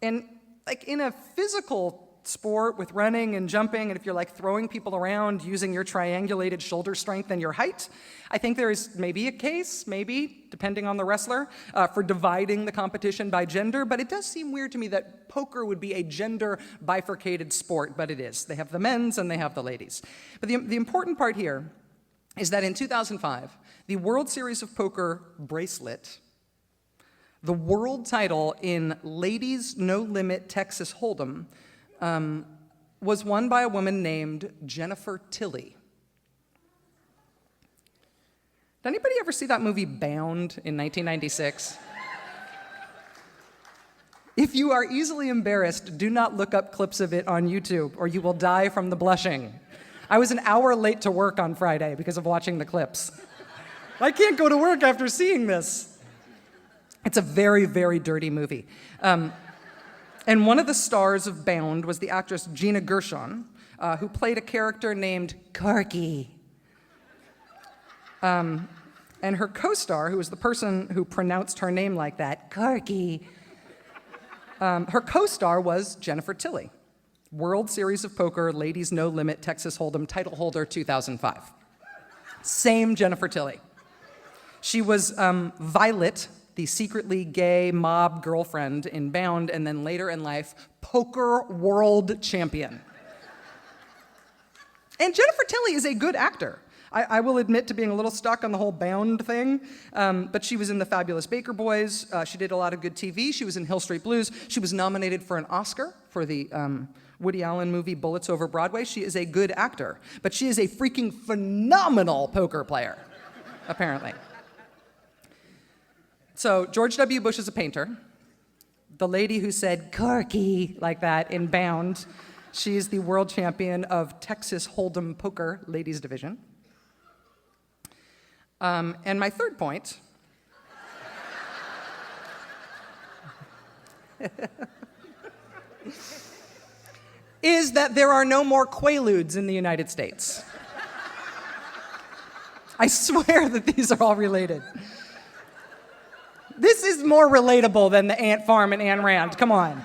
And like in a physical sport with running and jumping, and if you're like throwing people around using your triangulated shoulder strength and your height, I think there is maybe a case, maybe, depending on the wrestler, for dividing the competition by gender, but it does seem weird to me that poker would be a gender bifurcated sport, but it is. They have the men's and they have the ladies. But the important part here is that in 2005, the World Series of Poker bracelet, the world title in Ladies No Limit Texas Hold'em, was won by a woman named Jennifer Tilly. Did anybody ever see that movie Bound in 1996? If you are easily embarrassed, do not look up clips of it on YouTube, or you will die from the blushing. I was an hour late to work on Friday because of watching the clips. I can't go to work after seeing this. It's a very, very dirty movie. And one of the stars of Bound was the actress Gina Gershon, who played a character named Corky. And her co-star, who was the person who pronounced her name like that, Corky, her co-star was Jennifer Tilly, World Series of Poker, Ladies No Limit, Texas Hold'em, title holder 2005. Same Jennifer Tilly. She was Violet, the secretly gay mob girlfriend in Bound, and then later in life, poker world champion. And Jennifer Tilly is a good actor. I will admit to being a little stuck on the whole Bound thing, but she was in The Fabulous Baker Boys. She did a lot of good TV. She was in Hill Street Blues. She was nominated for an Oscar for the Woody Allen movie Bullets Over Broadway. She is a good actor, but she is a freaking phenomenal poker player, apparently. So George W. Bush is a painter. The lady who said Corky like that in Bound, she's the world champion of Texas Hold'em Poker Ladies Division. And my third point is that there are no more Quaaludes in the United States. I swear that these are all related. This is more relatable than the ant farm and Ayn Rand. Come on.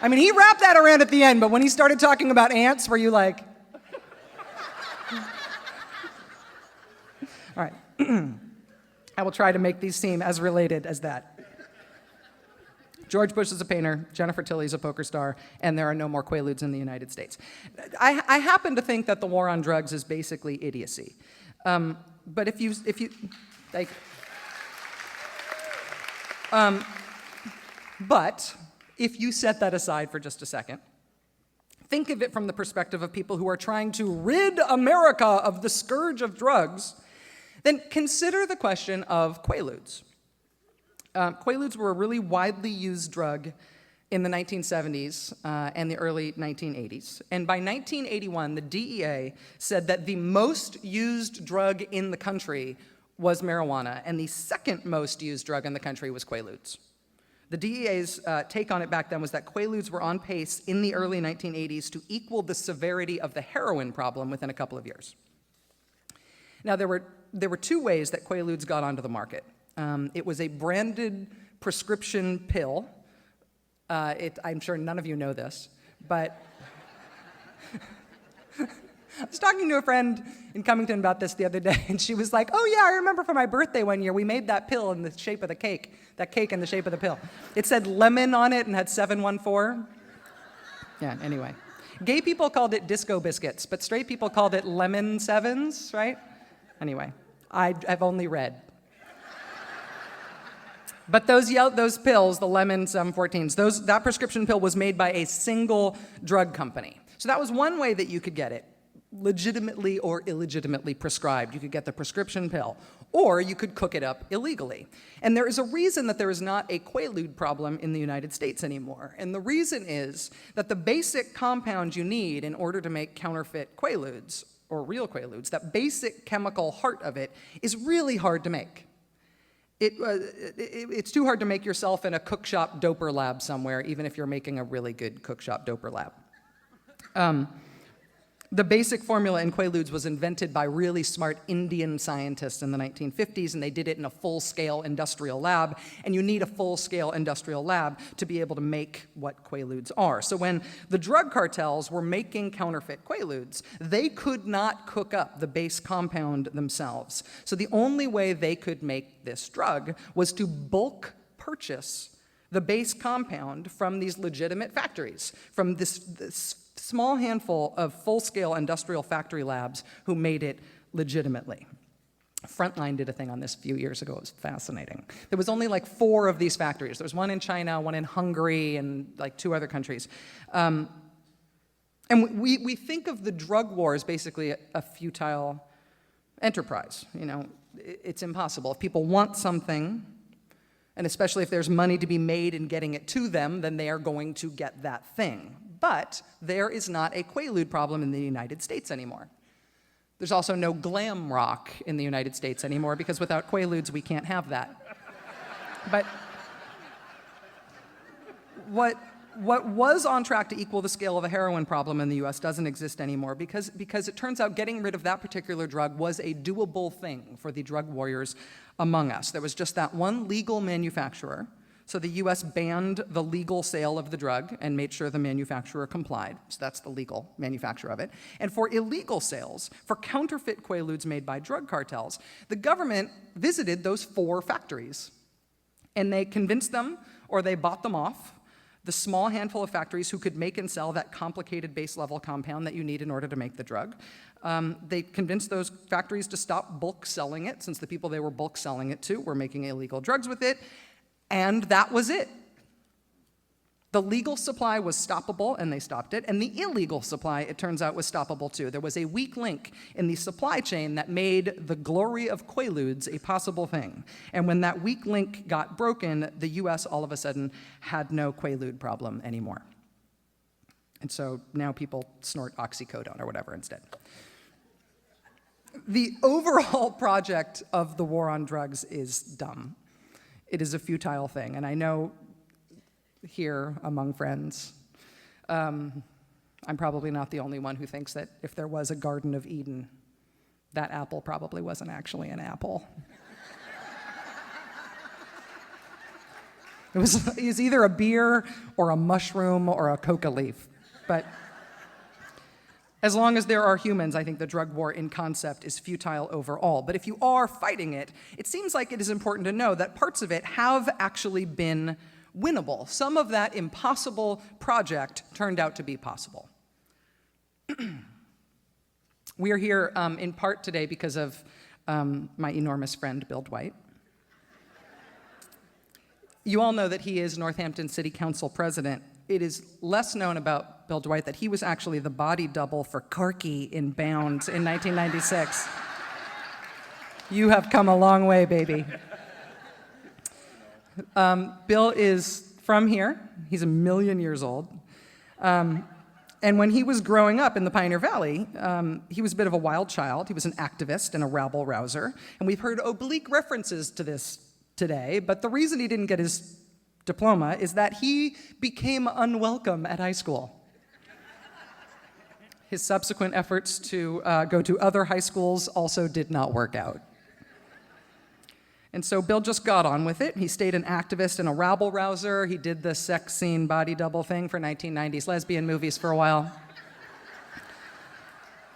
I mean, he wrapped that around at the end, but when he started talking about ants, were you like... All right. I will try to make these seem as related as that. George Bush is a painter, Jennifer Tilly is a poker star, and there are no more Quaaludes in the United States. I happen to think that the war on drugs is basically idiocy. But if you like... But if you set that aside for just a second, think of it from the perspective of people who are trying to rid America of the scourge of drugs, then consider the question of Quaaludes. Quaaludes were a really widely used drug in the 1970s and the early 1980s. And by 1981, the DEA said that the most used drug in the country was marijuana, and the second most used drug in the country was Quaaludes. The DEA's take on it back then was that Quaaludes were on pace in the early 1980s to equal the severity of the heroin problem within a couple of years. Now, there were two ways that Quaaludes got onto the market. It was a branded prescription pill. I'm sure none of you know this, but I was talking to a friend in Cummington about this the other day, and she was like, oh yeah, I remember for my birthday one year, we made that pill in the shape of the cake, that cake in the shape of the pill. It said lemon on it and had 714. Yeah, anyway. Gay people called it disco biscuits, but straight people called it lemon sevens, right? Anyway, I've only read. But those pills, the lemon 714s, that prescription pill was made by a single drug company. So that was one way that you could get it, legitimately or illegitimately prescribed. You could get the prescription pill, or you could cook it up illegally. And there is a reason that there is not a Quaalude problem in the United States anymore. And the reason is that the basic compound you need in order to make counterfeit Quaaludes, or real Quaaludes, that basic chemical heart of it, is really hard to make. It's too hard to make yourself in a cookshop doper lab somewhere, even if you're making a really good cookshop doper lab. The basic formula in Quaaludes was invented by really smart Indian scientists in the 1950s, and they did it in a full-scale industrial lab, and you need a full-scale industrial lab to be able to make what Quaaludes are. So when the drug cartels were making counterfeit Quaaludes, they could not cook up the base compound themselves. So the only way they could make this drug was to bulk purchase the base compound from these legitimate factories, from this small handful of full-scale industrial factory labs who made it legitimately. Frontline did a thing on this a few years ago. It was fascinating. There was only like 4 of these factories. There was one in China, one in Hungary, and like 2 other countries. And we think of the drug war as basically a futile enterprise. You know, it's impossible. If people want something, and especially if there's money to be made in getting it to them, then they are going to get that thing. But there is not a Quaalude problem in the United States anymore. There's also no glam rock in the United States anymore, because without Quaaludes, we can't have that. But what was on track to equal the scale of a heroin problem in the US doesn't exist anymore, because it turns out getting rid of that particular drug was a doable thing for the drug warriors among us. There was just that one legal manufacturer. So the US banned the legal sale of the drug and made sure the manufacturer complied. So that's the legal manufacture of it. And for illegal sales, for counterfeit Quaaludes made by drug cartels, the government visited those 4 factories. And they convinced them, or they bought them off, the small handful of factories who could make and sell that complicated base level compound that you need in order to make the drug. They convinced those factories to stop bulk selling it, since the people they were bulk selling it to were making illegal drugs with it. And that was it. The legal supply was stoppable, and they stopped it. And the illegal supply, it turns out, was stoppable too. There was a weak link in the supply chain that made the glory of Quaaludes a possible thing. And when that weak link got broken, the US all of a sudden had no Quaalude problem anymore. And so now people snort oxycodone or whatever instead. The overall project of the war on drugs is dumb. It is a futile thing, and I know here among friends, I'm probably not the only one who thinks that if there was a Garden of Eden, that apple probably wasn't actually an apple. It was either a beer or a mushroom or a coca leaf, but as long as there are humans, I think the drug war in concept is futile overall. But if you are fighting it, it seems like it is important to know that parts of it have actually been winnable. Some of that impossible project turned out to be possible. We are here in part today because of my enormous friend, Bill Dwight. You all know that he is Northampton City Council president. It is less known about Bill Dwight that he was actually the body double for Karki in Bound in 1996. You have come a long way, baby. Bill is from here. He's 1 million years old. And when he was growing up in the Pioneer Valley, he was a bit of a wild child. He was an activist and a rabble-rouser. And we've heard oblique references to this today, but the reason he didn't get his diploma is that he became unwelcome at high school. His subsequent efforts to go to other high schools also did not work out. And so Bill just got on with it. He stayed an activist and a rabble-rouser. He did the sex scene body double thing for 1990s lesbian movies for a while.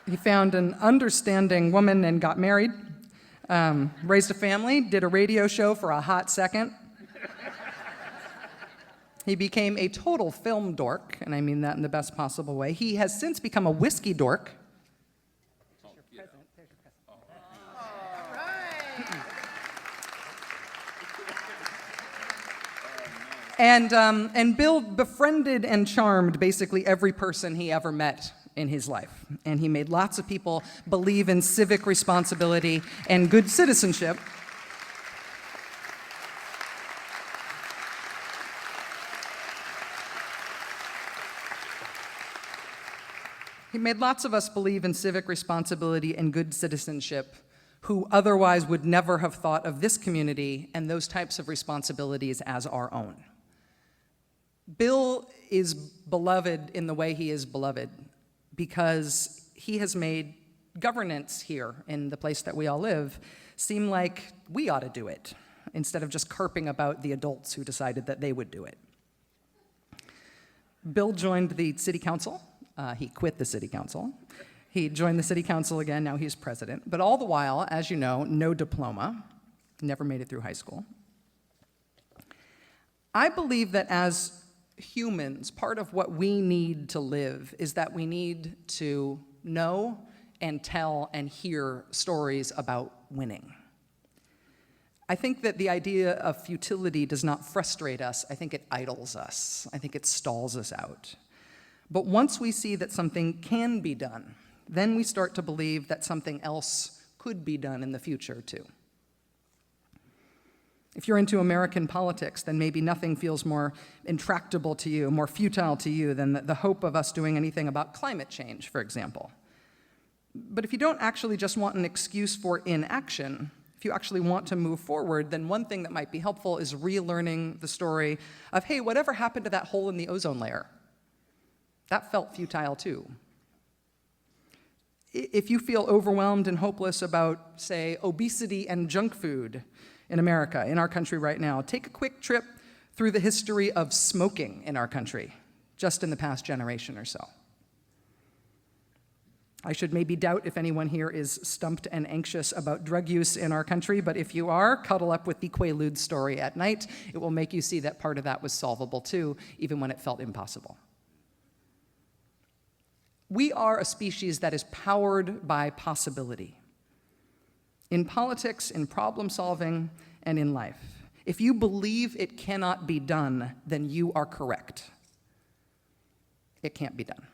He found an understanding woman and got married, raised a family, did a radio show for a hot second. He became a total film dork, and I mean that in the best possible way. He has since become a whiskey dork. And Bill befriended and charmed basically every person he ever met in his life. And he made lots of people believe in civic responsibility and good citizenship. He made lots of us believe in civic responsibility and good citizenship who otherwise would never have thought of this community and those types of responsibilities as our own. Bill is beloved in the way he is beloved because he has made governance here in the place that we all live seem like we ought to do it, instead of just carping about the adults who decided that they would do it. Bill joined the city council. He quit the city council. He joined the city council again, now he's president. But all the while, as you know, no diploma, never made it through high school. I believe that as humans, part of what we need to live is that we need to know and tell and hear stories about winning. I think that the idea of futility does not frustrate us. I think it idles us. I think it stalls us out. But once we see that something can be done, then we start to believe that something else could be done in the future too. If you're into American politics, then maybe nothing feels more intractable to you, more futile to you than the hope of us doing anything about climate change, for example. But if you don't actually just want an excuse for inaction, if you actually want to move forward, then one thing that might be helpful is relearning the story of, hey, whatever happened to that hole in the ozone layer? That felt futile too. If you feel overwhelmed and hopeless about, say, obesity and junk food in America, in our country right now, take a quick trip through the history of smoking in our country, just in the past generation or so. I should maybe doubt if anyone here is stumped and anxious about drug use in our country, but if you are, cuddle up with the Quaalude story at night. It will make you see that part of that was solvable too, even when it felt impossible. We are a species that is powered by possibility. In politics, in problem solving, and in life. If you believe it cannot be done, then you are correct. It can't be done.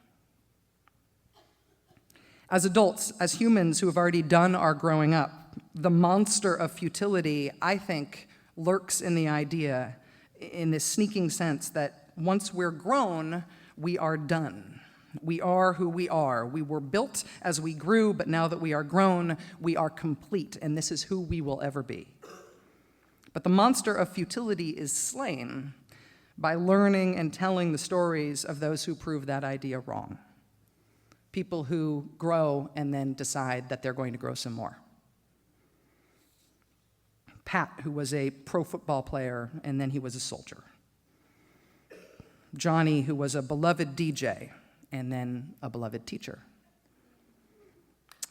As adults, as humans who have already done our growing up, the monster of futility, I think, lurks in the idea, in this sneaking sense that once we're grown, we are done. We are who we are. We were built as we grew, but now that we are grown, we are complete, and this is who we will ever be. But the monster of futility is slain by learning and telling the stories of those who prove that idea wrong. People who grow and then decide that they're going to grow some more. Pat, who was a pro football player, and then he was a soldier. Johnny, who was a beloved DJ, and then a beloved teacher.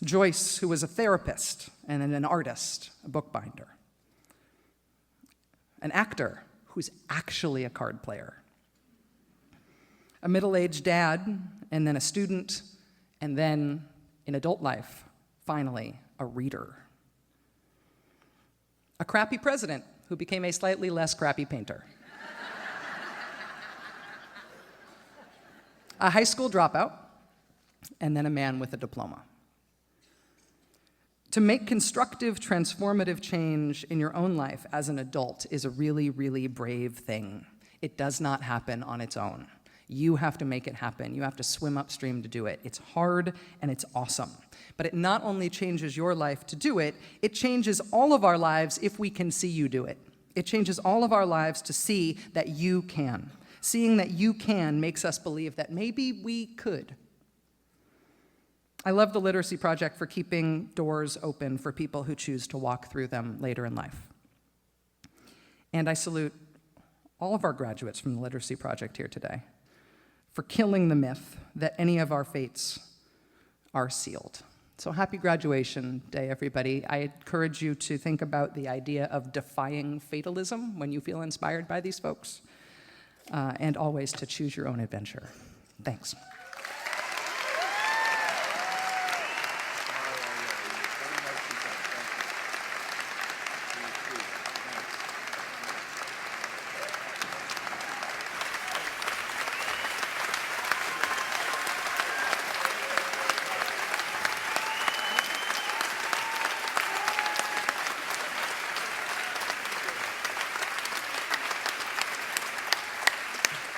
Joyce, who was a therapist, and then an artist, a bookbinder. An actor who's actually a card player. A middle-aged dad, and then a student, and then, in adult life, finally, a reader. A crappy president who became a slightly less crappy painter. A high school dropout, and then a man with a diploma. To make constructive, transformative change in your own life as an adult is a really, really brave thing. It does not happen on its own. You have to make it happen. You have to swim upstream to do it. It's hard and it's awesome. But it not only changes your life to do it, it changes all of our lives if we can see you do it. It changes all of our lives to see that you can. Seeing that you can makes us believe that maybe we could. I love the Literacy Project for keeping doors open for people who choose to walk through them later in life. And I salute all of our graduates from the Literacy Project here today for killing the myth that any of our fates are sealed. So happy graduation day, everybody. I encourage you to think about the idea of defying fatalism when you feel inspired by these folks, and always to choose your own adventure. Thanks.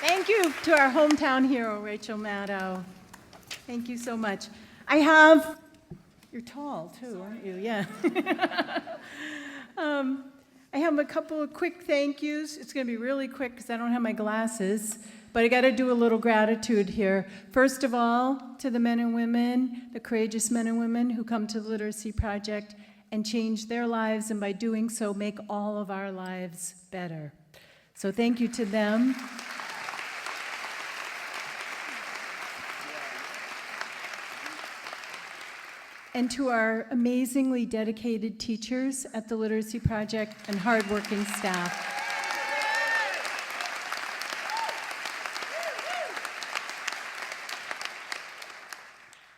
Thank you to our hometown hero, Rachel Maddow. Thank you so much. You're tall too, aren't you? Yeah. I have a couple of quick thank yous. It's going to be really quick because I don't have my glasses. But I got to do a little gratitude here. First of all, to the men and women, the courageous men and women who come to the Literacy Project and change their lives, and by doing so, make all of our lives better. So thank you to them. And to our amazingly dedicated teachers at the Literacy Project and hardworking staff.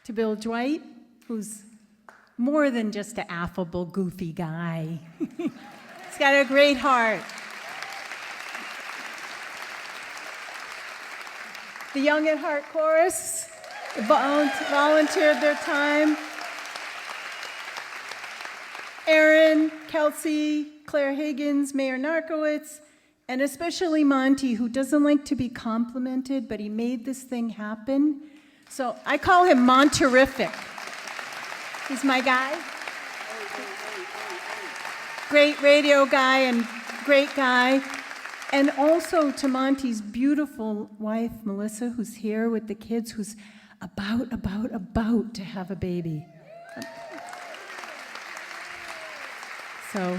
To Bill Dwight, who's more than just an affable, goofy guy. He's got a great heart. The Young at Heart Chorus volunteered their time. Aaron, Kelsey, Claire Higgins, Mayor Narkowitz, and especially Monte, who doesn't like to be complimented, but he made this thing happen. So I call him Monterific. He's my guy. Great radio guy and great guy. And also to Monte's beautiful wife, Melissa, who's here with the kids, who's about to have a baby. So,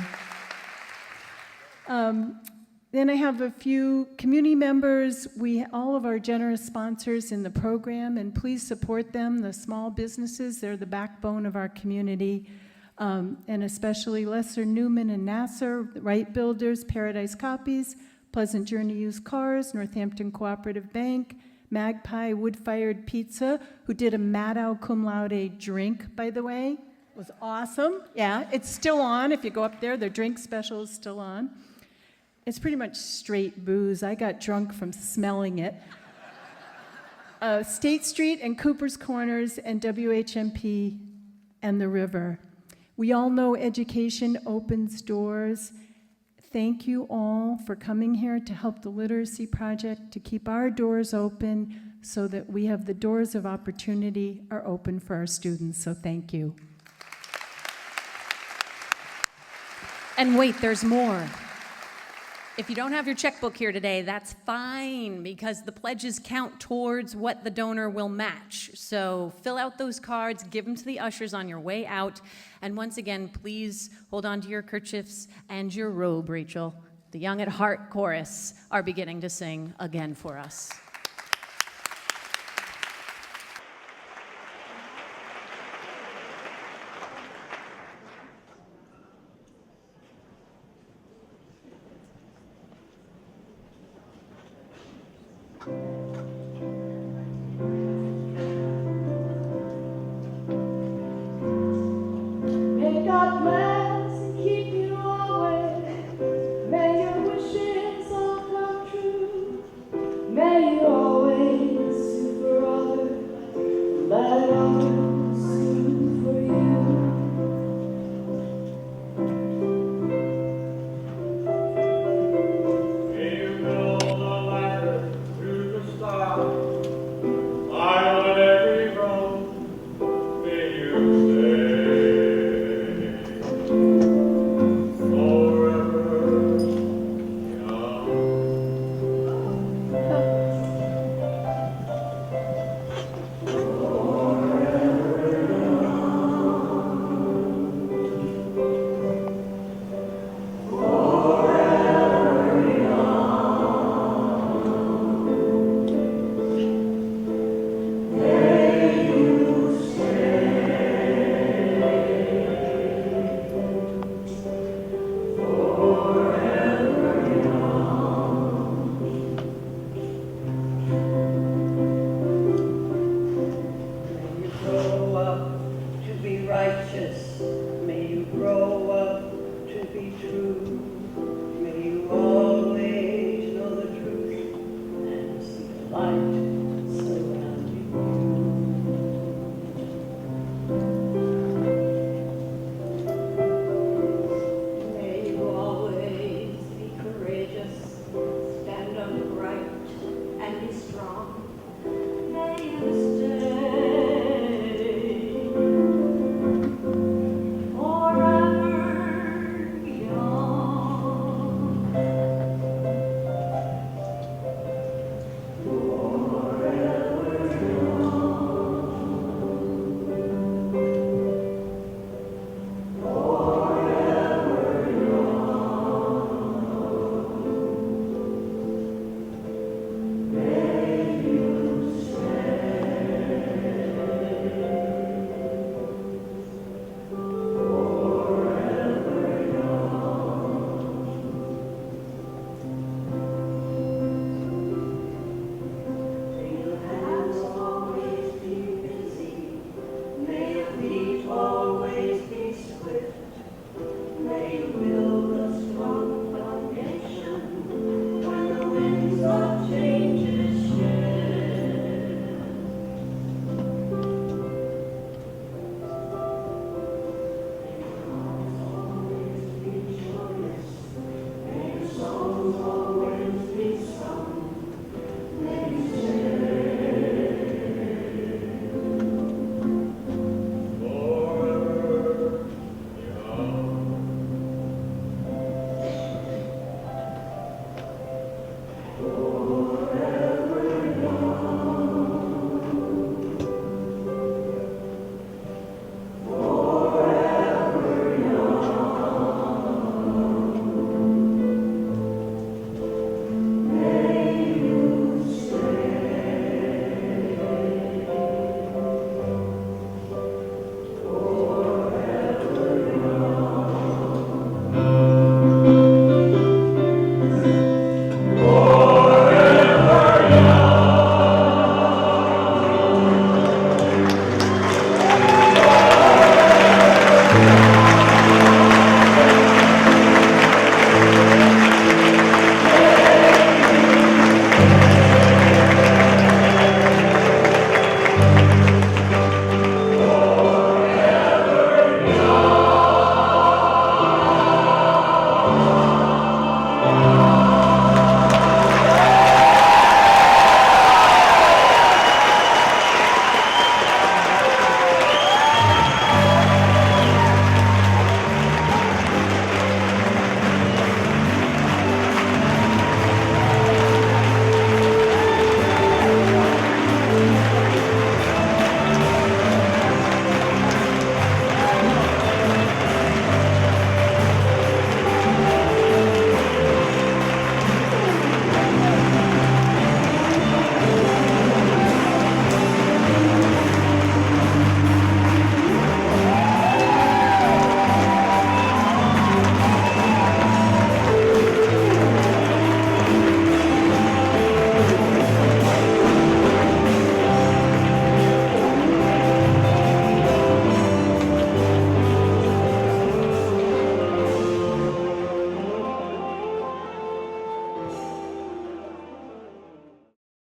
then I have a few community members, all of our generous sponsors in the program, and please support them, the small businesses. They're the backbone of our community, and especially Lesser Newman and Nasser, Right Builders, Paradise Copies, Pleasant Journey Used Cars, Northampton Cooperative Bank, Magpie Wood-Fired Pizza, who did a Maddow Cum Laude drink, by the way. It was awesome. Yeah, it's still on. If you go up there, their drink special is still on. It's pretty much straight booze. I got drunk from smelling it. State Street and Cooper's Corners and WHMP and the river. We all know education opens doors. Thank you all for coming here to help the Literacy Project to keep our doors open so that we have the doors of opportunity are open for our students. So thank you. And wait, there's more. If you don't have your checkbook here today, that's fine, because the pledges count towards what the donor will match. So fill out those cards, give them to the ushers on your way out. And once again, please hold on to your kerchiefs and your robe, Rachel. The Young at Heart Chorus are beginning to sing again for us. May God bless.